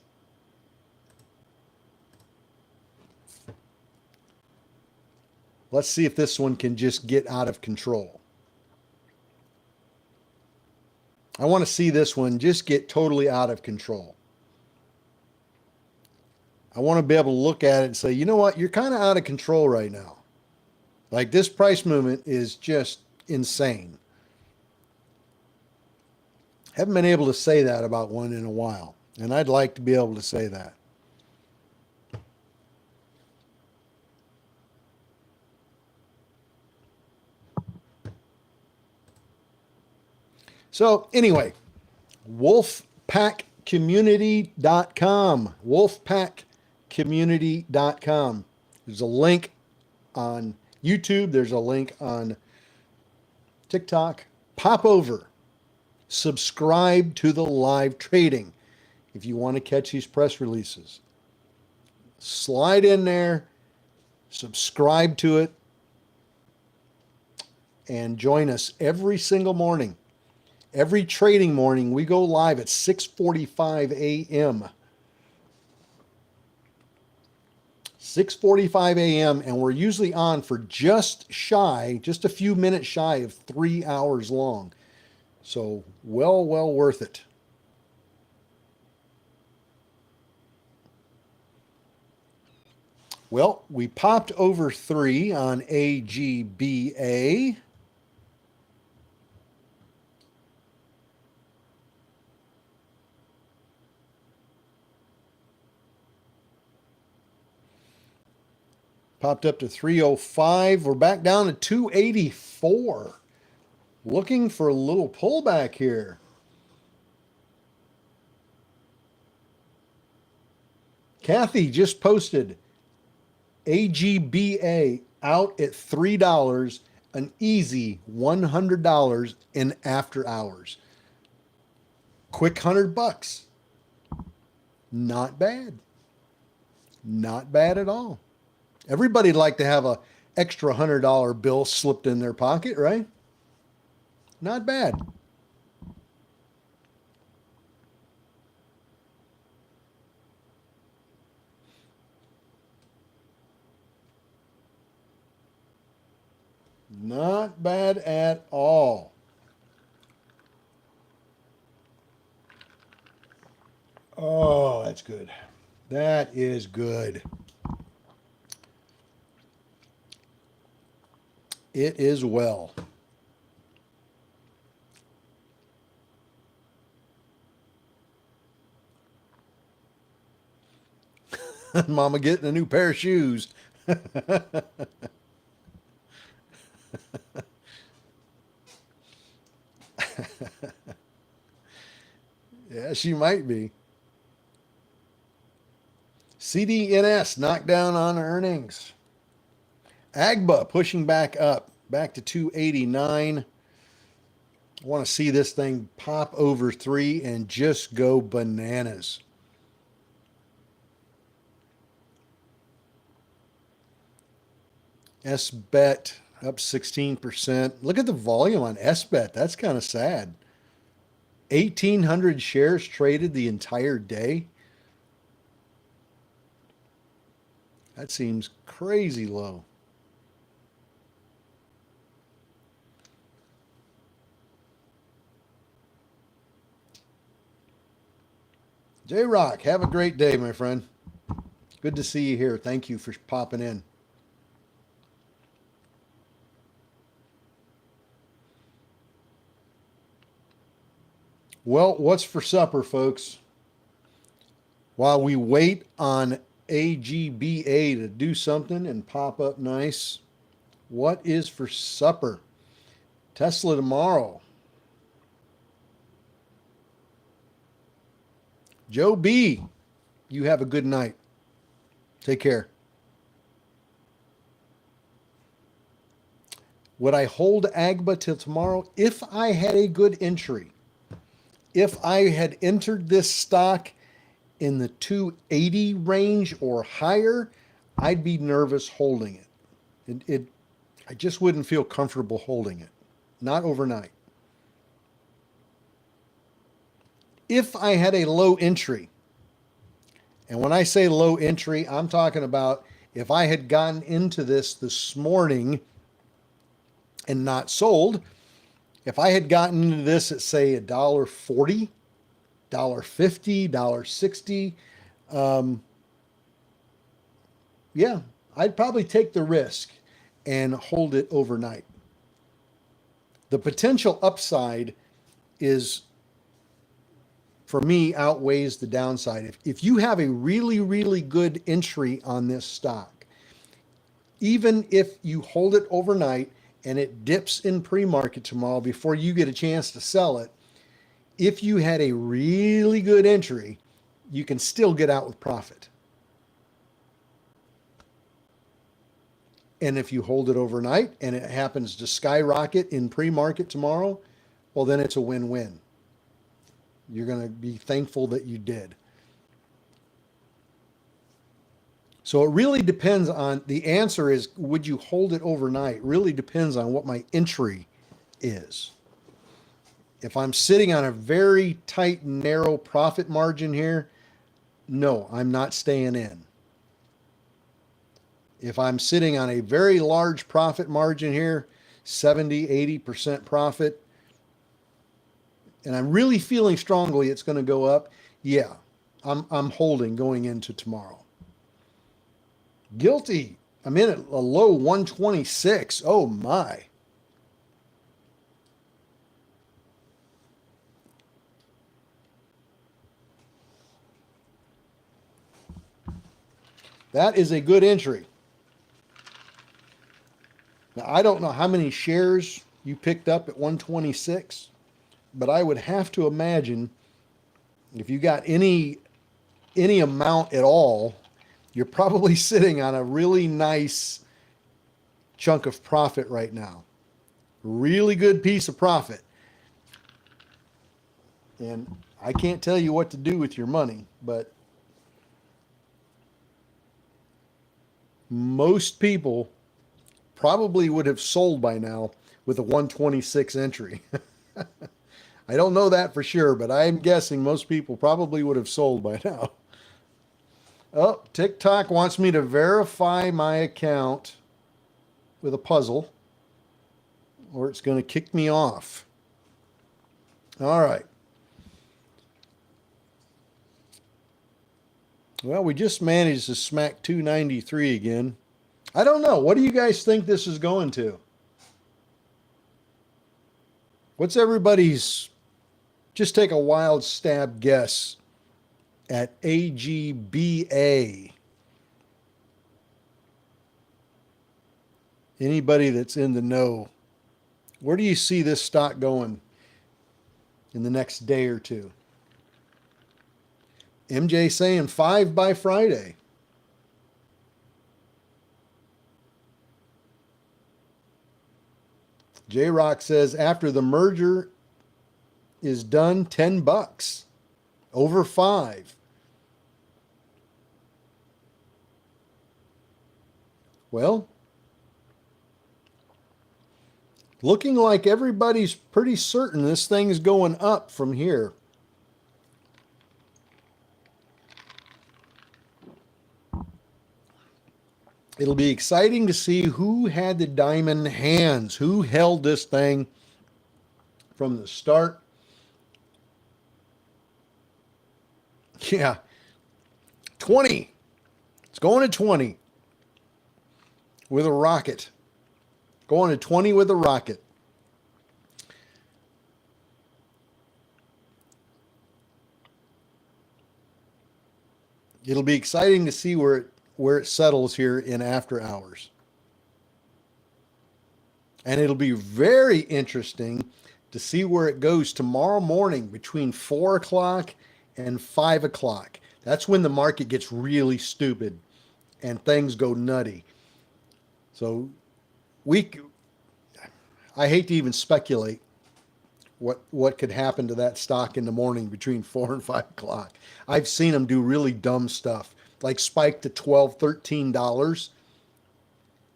Let's see if this one can just get out of control. I want to see this one just get totally out of control. I want to be able to look at it and say, you know what, you're kind of out of control right now. Like this price movement is just insane. Haven't been able to say that about one in a while, and I'd like to be able to say that. So anyway, wolfpackcommunity.com. Wolfpackcommunity.com. There's a link on YouTube. There's a link on TikTok. Pop over. Subscribe to the live trading if you want to catch these press releases. Slide in there, subscribe to it, and join us every single morning. Every trading morning, we go live at 6:45 a.m. 6:45 a.m. and we're usually on for just a few minutes shy of 3 hours long. So well worth it. Well, we popped over 3 on AGBA. Popped up to 305. We're back down to 284. Looking for a little pullback here. Kathy just posted AGBA out at $3, an easy $100 in after hours. Quick $100. Not bad. Not bad at all. Everybody'd like to have a extra $100 bill slipped in their pocket, right? Not bad. Not bad at all. Oh, that's good. That is good. It is well. Mama getting a new pair of shoes. Yeah, she might be. CDNS knocked down on earnings. AGBA pushing back up, back to 289. I want to see this thing pop over 3 and just go bananas. SBET up 16%. Look at the volume on SBET. That's kind of sad. 1,800 shares traded the entire day. That seems crazy low. J-Rock, have a great day, my friend. Good to see you here. Thank you for popping in. Well, what's for supper, folks? While we wait on AGBA to do something and pop up nice, what is for supper? Tesla tomorrow. Joe B., you have a good night. Take care. Would I hold AGBA till tomorrow? If I had a good entry, if I had entered this stock in the 280 range or higher, I'd be nervous holding it. I just wouldn't feel comfortable holding it. Not overnight. If I had a low entry, and when I say low entry, I'm talking about if I had gotten into this morning and not sold, if I had gotten into this at say $1.40, $1.50, $1.60, yeah, I'd probably take the risk and hold it overnight. The potential upside is, for me, outweighs the downside. If you have a really, really good entry on this stock, even if you hold it overnight and it dips in pre-market tomorrow before you get a chance to sell it, if you had a really good entry, you can still get out with profit. And if you hold it overnight and it happens to skyrocket in pre-market tomorrow, well, then it's a win-win. You're going to be thankful that you did. So it really depends on, the answer is, would you hold it overnight? Really depends on what my entry is. If I'm sitting on a very tight, narrow profit margin here, no, I'm not staying in. If I'm sitting on a very large profit margin here, 70, 80% profit, and I'm really feeling strongly it's going to go up, yeah, I'm holding going into tomorrow. Guilty. I'm in at a low 126. Oh my. That is a good entry. Now, I don't know how many shares you picked up at 126, but I would have to imagine if you got any amount at all, you're probably sitting on a really nice chunk of profit right now. Really good piece of profit. And I can't tell you what to do with your money, but most people probably would have sold by now with a 126 entry. I don't know that for sure, but I'm guessing most people probably would have sold by now. Oh, TikTok wants me to verify my account with a puzzle, or it's going to kick me off. All right. Well, we just managed to smack 293 again. I don't know. What do you guys think this is going to? What's everybody's, just take a wild stab guess at AGBA? Anybody that's in the know, where do you see this stock going in the next day or two? MJ saying 5 by Friday. J-Rock says after the merger is done, $10. Over 5. Well, looking like everybody's pretty certain this thing's going up from here. It'll be exciting to see who had the diamond hands, who held this thing from the start. Yeah, 20. It's going to 20 with a rocket. Going to 20 with a rocket. It'll be exciting to see where it settles here in after hours. And it'll be very interesting to see where it goes tomorrow morning between 4 o'clock and 5 o'clock. That's when the market gets really stupid and things go nutty. So I hate to even speculate what could happen to that stock in the morning between 4 and 5 o'clock. I've seen them do really dumb stuff, like spike to $12, $13,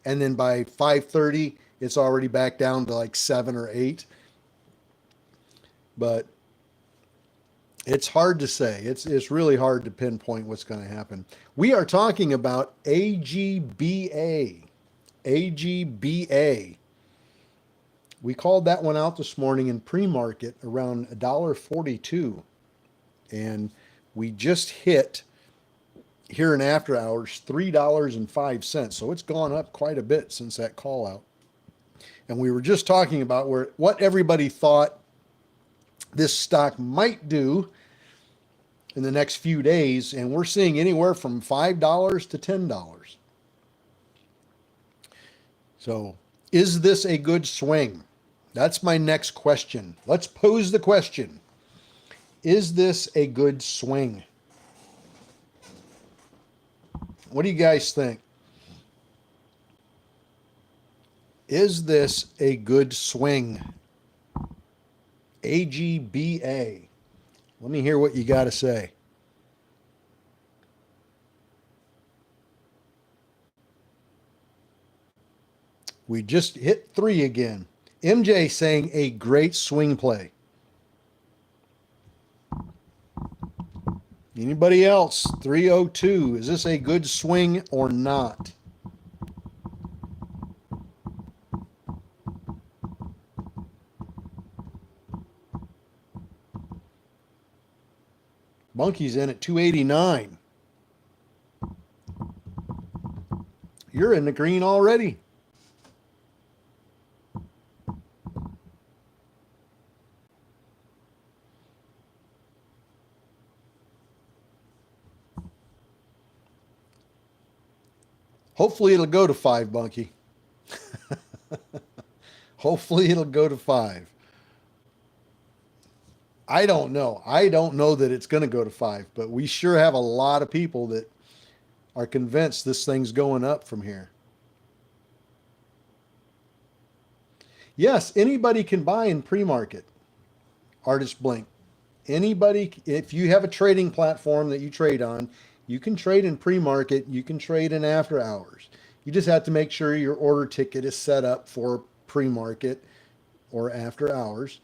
and then by 5:30 it's already back down to like 7 or 8. But It's hard to say. It's really hard to pinpoint what's going to happen. We are talking about AGBA. AGBA. We called that one out this morning in pre-market around $1.42, and we just hit here in after hours $3.05. So it's gone up quite a bit since that call out. And we were just talking about what everybody thought this stock might do in the next few days, and we're seeing anywhere from $5 to $10. So, is this a good swing? That's my next question. Let's pose the question. Is this a good swing? What do you guys think? Is this a good swing? AGBA. Let me hear what you got to say. We just hit 3 again. MJ saying a great swing play. Anybody else? 302. Is this a good swing or not? Monkey's in at 289. You're in the green already. Hopefully it'll go to 5, Monkey. Hopefully it'll go to 5. I don't know. I don't know that it's going to go to 5, but we sure have a lot of people that are convinced this thing's going up from here. Yes, anybody can buy in pre-market. Artist Blink. Anybody, if you have a trading platform that you trade on, you can trade in pre-market, you can trade in after hours. You just have to make sure your order ticket is set up for pre-market or after hours.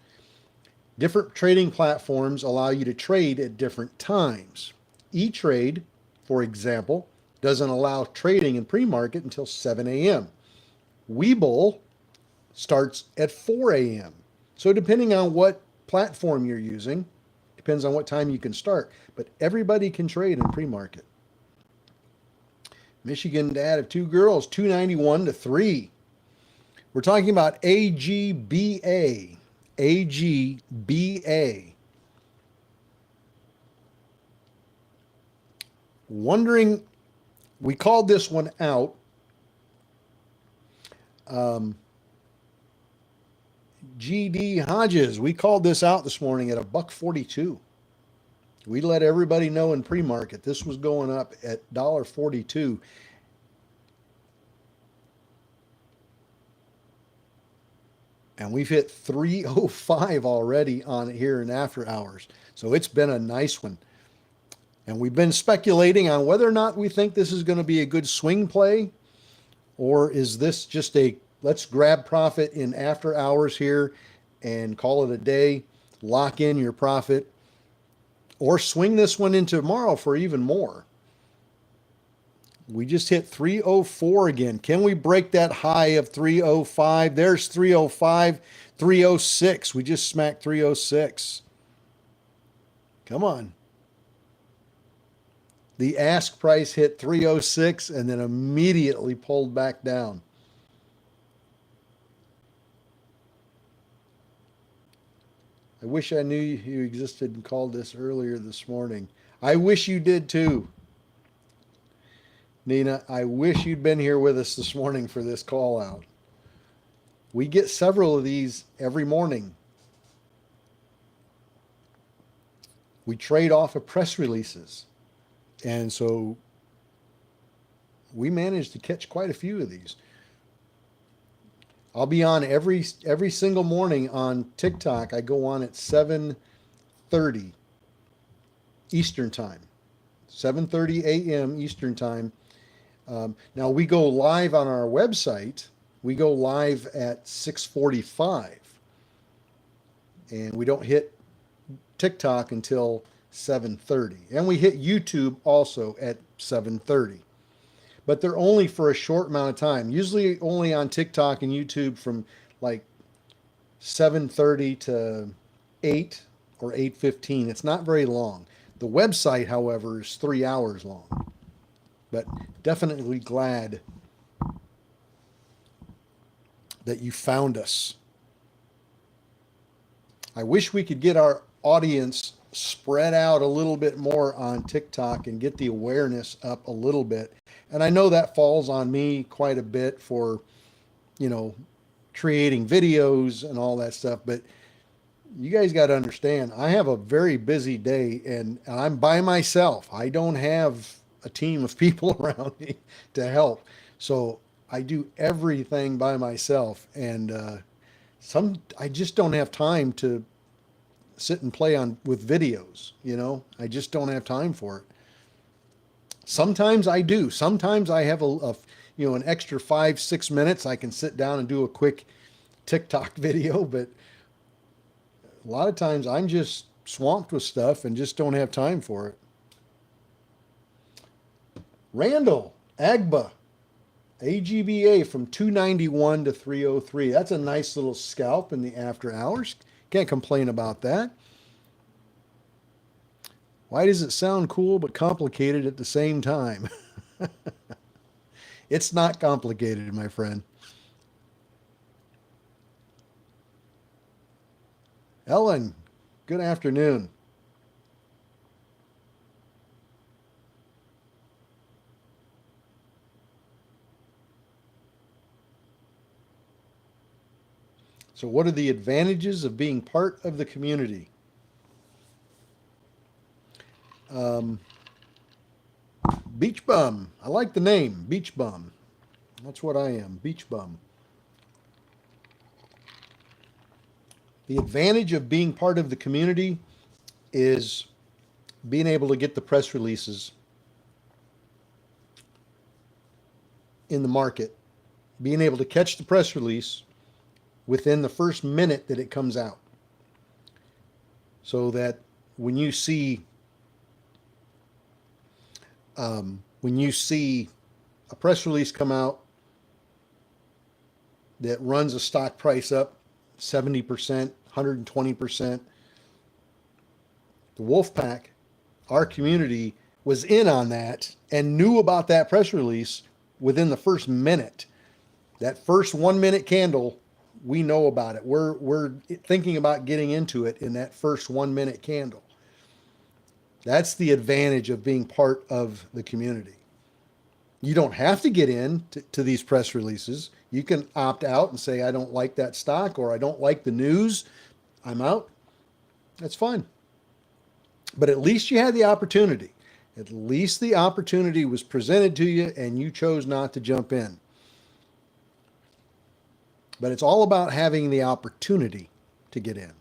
Different trading platforms allow you to trade at different times. E-Trade, for example, doesn't allow trading in pre-market until 7 a.m. Webull starts at 4 a.m. So depending on what platform you're using, depends on what time you can start, but everybody can trade in pre-market. Michigan dad of 2 girls, 291 to 3. We're talking about AGBA. AGBA. Wondering, we called this one out. GD Hodges, we called this out this morning at $1.42. We let everybody know in pre-market this was going up at $1.42. And we've hit 305 already on it here in after hours. So it's been a nice one. And we've been speculating on whether or not we think this is going to be a good swing play, or is this just a let's grab profit in after hours here and call it a day, lock in your profit, or swing this one into tomorrow for even more. We just hit 304 again. Can we break that high of 305? There's 305, 306. We just smacked 306. Come on. The ask price hit 306 and then immediately pulled back down. I wish I knew you existed and called this earlier this morning. I wish you did too. Nina, I wish you'd been here with us this morning for this call out. We get several of these every morning. We trade off of press releases. And so we managed to catch quite a few of these. I'll be on every single morning on TikTok. I go on at 7:30 Eastern time, 7:30 a.m. Eastern time. Now we go live on our website. We go live at 6:45, and we don't hit TikTok until 7:30. And we hit YouTube also at 7:30. But they're only for a short amount of time. Usually only on TikTok and YouTube from like 7:30 to 8 or 8:15. It's not very long. The website, however, is 3 hours long. But definitely glad that you found us. I wish we could get our audience spread out a little bit more on TikTok and get the awareness up a little bit. And I know that falls on me quite a bit for, you know, creating videos and all that stuff. But you guys got to understand, I have a very busy day and I'm by myself. I don't have a team of people around me to help. So I do everything by myself. And I just don't have time to sit and play with videos, you know. I just don't have time for it. Sometimes I do. Sometimes I have an extra 5-6 minutes. I can sit down and do a quick TikTok video, but a lot of times I'm just swamped with stuff and just don't have time for it. Randall Agba, AGBA from 291 to 303. That's a nice little scalp in the after hours. Can't complain about that. Why does it sound cool but complicated at the same time? It's not complicated, my friend. Ellen, good afternoon. So what are the advantages of being part of the community? Beach bum. I like the name, beach bum. That's what I am, beach bum. The advantage of being part of the community is being able to get the press releases in the market, being able to catch the press release within the first minute that it comes out. So that when you see a press release come out that runs a stock price up 70%, 120%, the Wolfpack, our community, was in on that and knew about that press release within the first minute. That first 1 minute candle, we know about it. We're thinking about getting into it in that first 1 minute candle. That's the advantage of being part of the community. You don't have to get in to these press releases. You can opt out and say, I don't like that stock, or I don't like the news, I'm out. That's fine. But at least you had the opportunity. At least the opportunity was presented to you and you chose not to jump in. But it's all about having the opportunity to get in.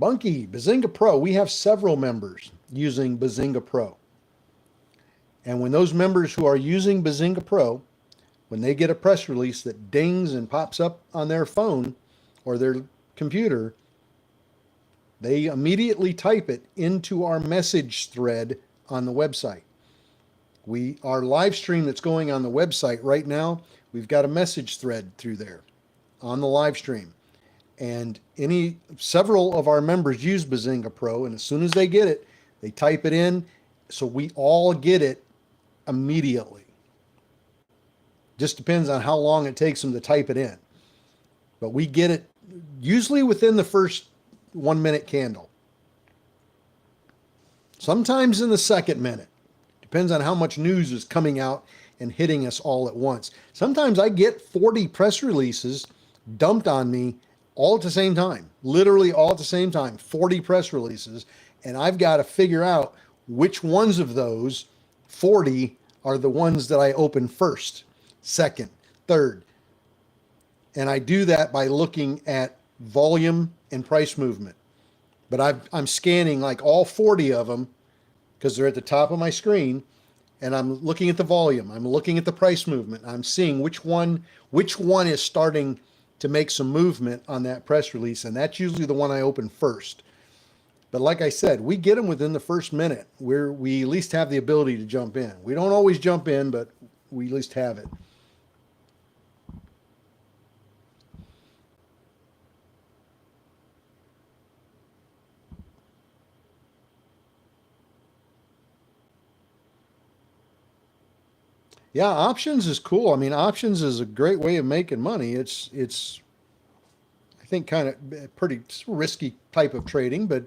Bunky, Bazinga Pro. We have several members using Bazinga Pro. And when those members who are using Bazinga Pro, when they get a press release that dings and pops up on their phone or their computer, they immediately type it into our message thread on the website. Our live stream that's going on the website right now, we've got a message thread through there on the live stream. And several of our members use Bazinga Pro, and as soon as they get it, they type it in, so we all get it immediately. Just depends on how long it takes them to type it in. But we get it usually within the first 1 minute candle. Sometimes in the second minute. Depends on how much news is coming out and hitting us all at once. Sometimes I get 40 press releases dumped on me all at the same time, literally all at the same time, 40 press releases. And I've got to figure out which ones of those 40 are the ones that I open first, second, third. And I do that by looking at volume and price movement. But I'm scanning like all 40 of them because they're at the top of my screen. and I'm looking at the volume, I'm looking at the price movement, I'm seeing which one is starting to make some movement on that press release, and that's usually the one I open first. But like I said, we get them within the first minute, where we at least have the ability to jump in. We don't always jump in, but we at least have it. Yeah, options is cool. I mean, options is a great way of making money. It's I think kind of pretty risky type of trading, but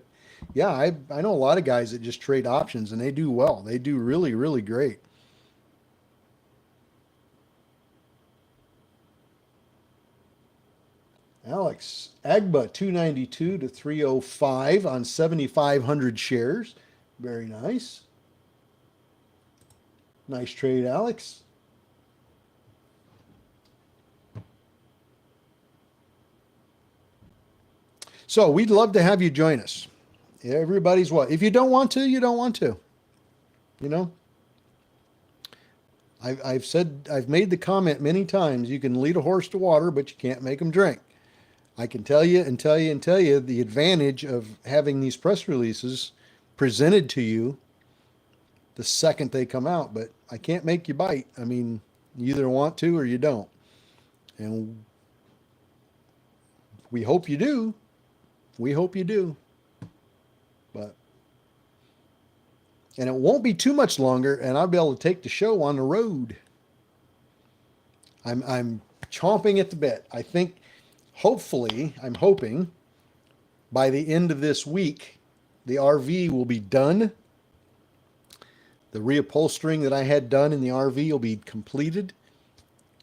yeah, I know a lot of guys that just trade options and they do well. They do really, really great. Alex, Agba 292 to 305 on 7,500 shares. Very nice. Nice trade, Alex. So we'd love to have you join us. Everybody's what? If you don't want to, you don't want to. You know, I've made the comment many times. You can lead a horse to water, but you can't make him drink. I can tell you and tell you and tell you the advantage of having these press releases presented to you the second they come out, but I can't make you bite. I mean, you either want to or you don't. And we hope you do. We hope you do. But and it won't be too much longer, and I'll be able to take the show on the road. I'm chomping at the bit. I think, hopefully, I'm hoping by the end of this week, the RV will be done. The reupholstering that I had done in the RV will be completed,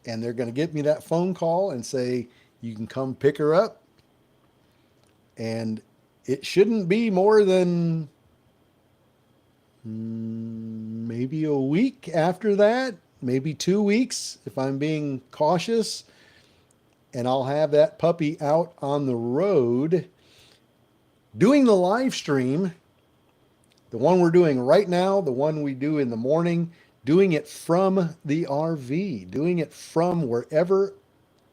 and they're going to get me that phone call and say, you can come pick her up. And it shouldn't be more than maybe a week after that, maybe 2 weeks if I'm being cautious. And I'll have that puppy out on the road doing the live stream, the one we're doing right now, the one we do in the morning, doing it from the RV, doing it from wherever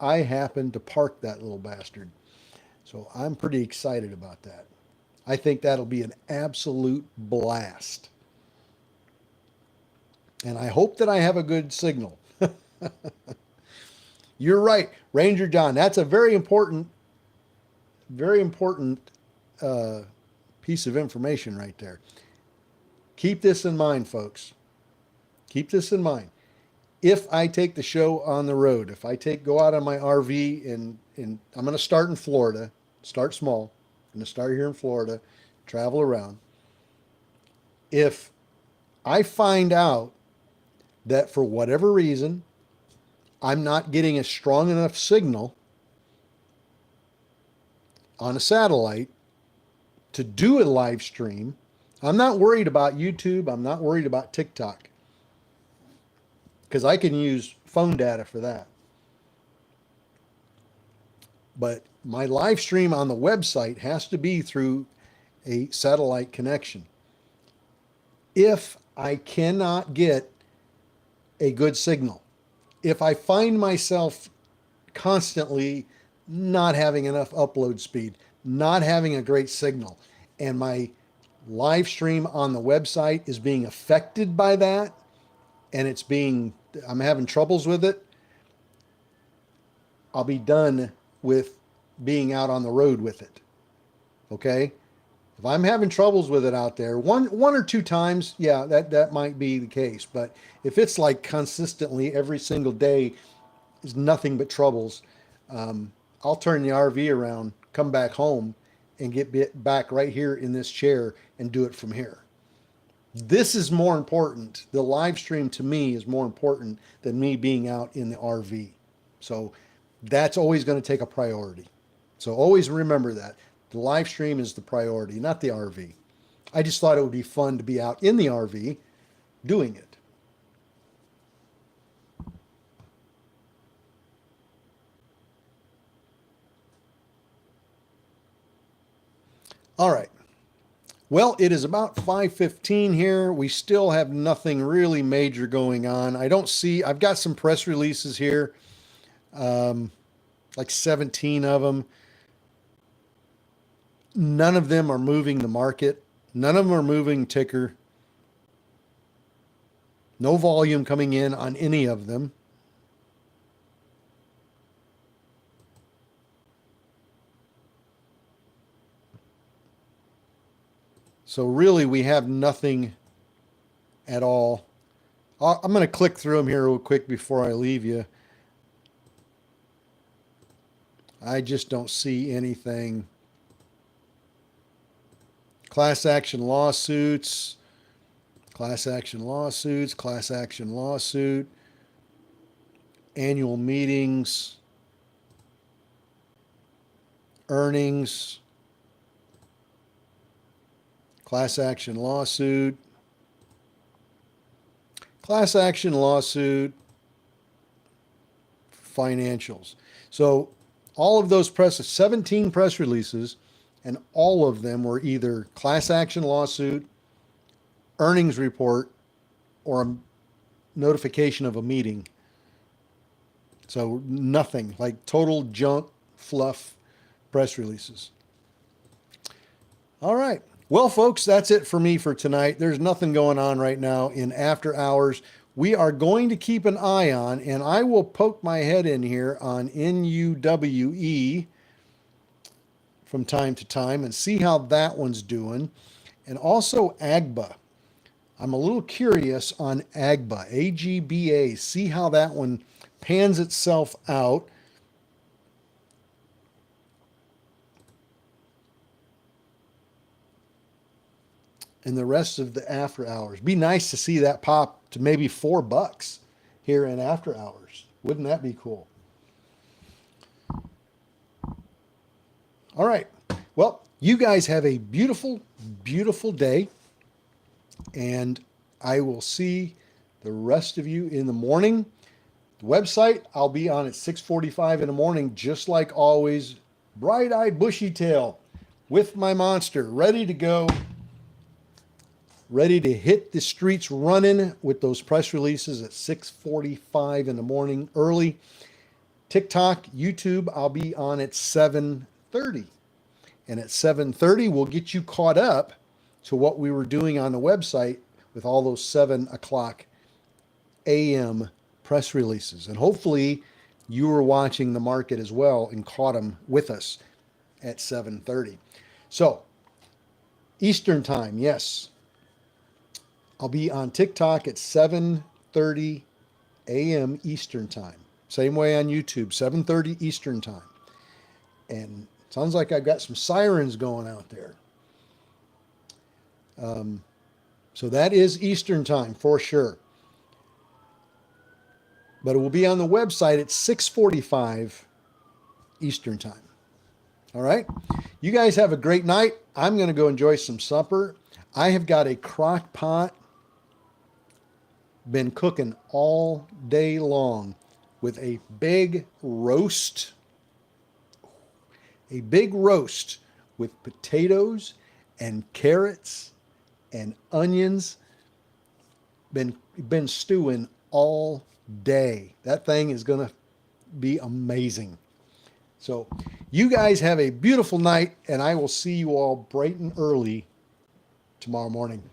I happen to park that little bastard. So I'm pretty excited about that. I think that'll be an absolute blast. And I hope that I have a good signal. You're right, Ranger John. That's a very important piece of information right there. Keep this in mind, folks. Keep this in mind. If I take the show on the road, if I go out on my RV and I'm going to start in Florida, start small. I'm going to start here in Florida, travel around. If I find out that for whatever reason, I'm not getting a strong enough signal on a satellite to do a live stream, I'm not worried about YouTube. I'm not worried about TikTok because I can use phone data for that. But my live stream on the website has to be through a satellite connection. If I cannot get a good signal, if I find myself constantly not having enough upload speed, not having a great signal, and my live stream on the website is being affected by that, and I'm having troubles with it, I'll be done with being out on the road with it. Okay? If I'm having troubles with it out there, one or two times, yeah, that might be the case. But if it's like consistently every single day is nothing but troubles, I'll turn the RV around, come back home, and get back right here in this chair and do it from here. This is more important. The live stream to me is more important than me being out in the RV. So that's always going to take a priority. So always remember that. The live stream is the priority, not the RV. I just thought it would be fun to be out in the RV doing it. All right. Well, it is about 5:15 here. We still have nothing really major going on. I've got some press releases here, like 17 of them. None of them are moving the market. None of them are moving ticker. No volume coming in on any of them. So really, we have nothing at all. I'm going to click through them here real quick before I leave you. I just don't see anything. Class action lawsuits, class action lawsuits, class action lawsuit, annual meetings, earnings, class action lawsuit, class action lawsuit, financials. So all of those 17 press releases, and all of them were either class action lawsuit, earnings report, or a notification of a meeting. So nothing, like total junk, fluff press releases. All right. Well, folks, that's it for me for tonight. There's nothing going on right now in after hours. We are going to keep an eye on, and I will poke my head in here on NUWE from time to time and see how that one's doing. And also AGBA. I'm a little curious on AGBA, AGBA, see how that one pans itself out. And the rest of the after hours. Be nice to see that pop to maybe $4 here in after hours. Wouldn't that be cool? All right. Well, you guys have a beautiful, beautiful day. And I will see the rest of you in the morning. The website, I'll be on at 6:45 in the morning, just like always. Bright-eyed, bushy-tail with my monster, ready to go. Ready to hit the streets running with those press releases at 6:45 in the morning early. TikTok, YouTube, I'll be on at 7:30. And at 7:30, we'll get you caught up to what we were doing on the website with all those 7 o'clock a.m. press releases. And hopefully you were watching the market as well and caught them with us at 7:30. So Eastern time, yes. I'll be on TikTok at 7:30 a.m. Eastern time. Same way on YouTube, 7:30 Eastern time. And sounds like I've got some sirens going out there. So that is Eastern time for sure. But it will be on the website at 6:45 Eastern time. All right. You guys have a great night. I'm going to go enjoy some supper. I have got a crock pot. Been cooking all day long with a big roast. A big roast with potatoes and carrots and onions. Been stewing all day. That thing is going to be amazing. So you guys have a beautiful night, and I will see you all bright and early tomorrow morning.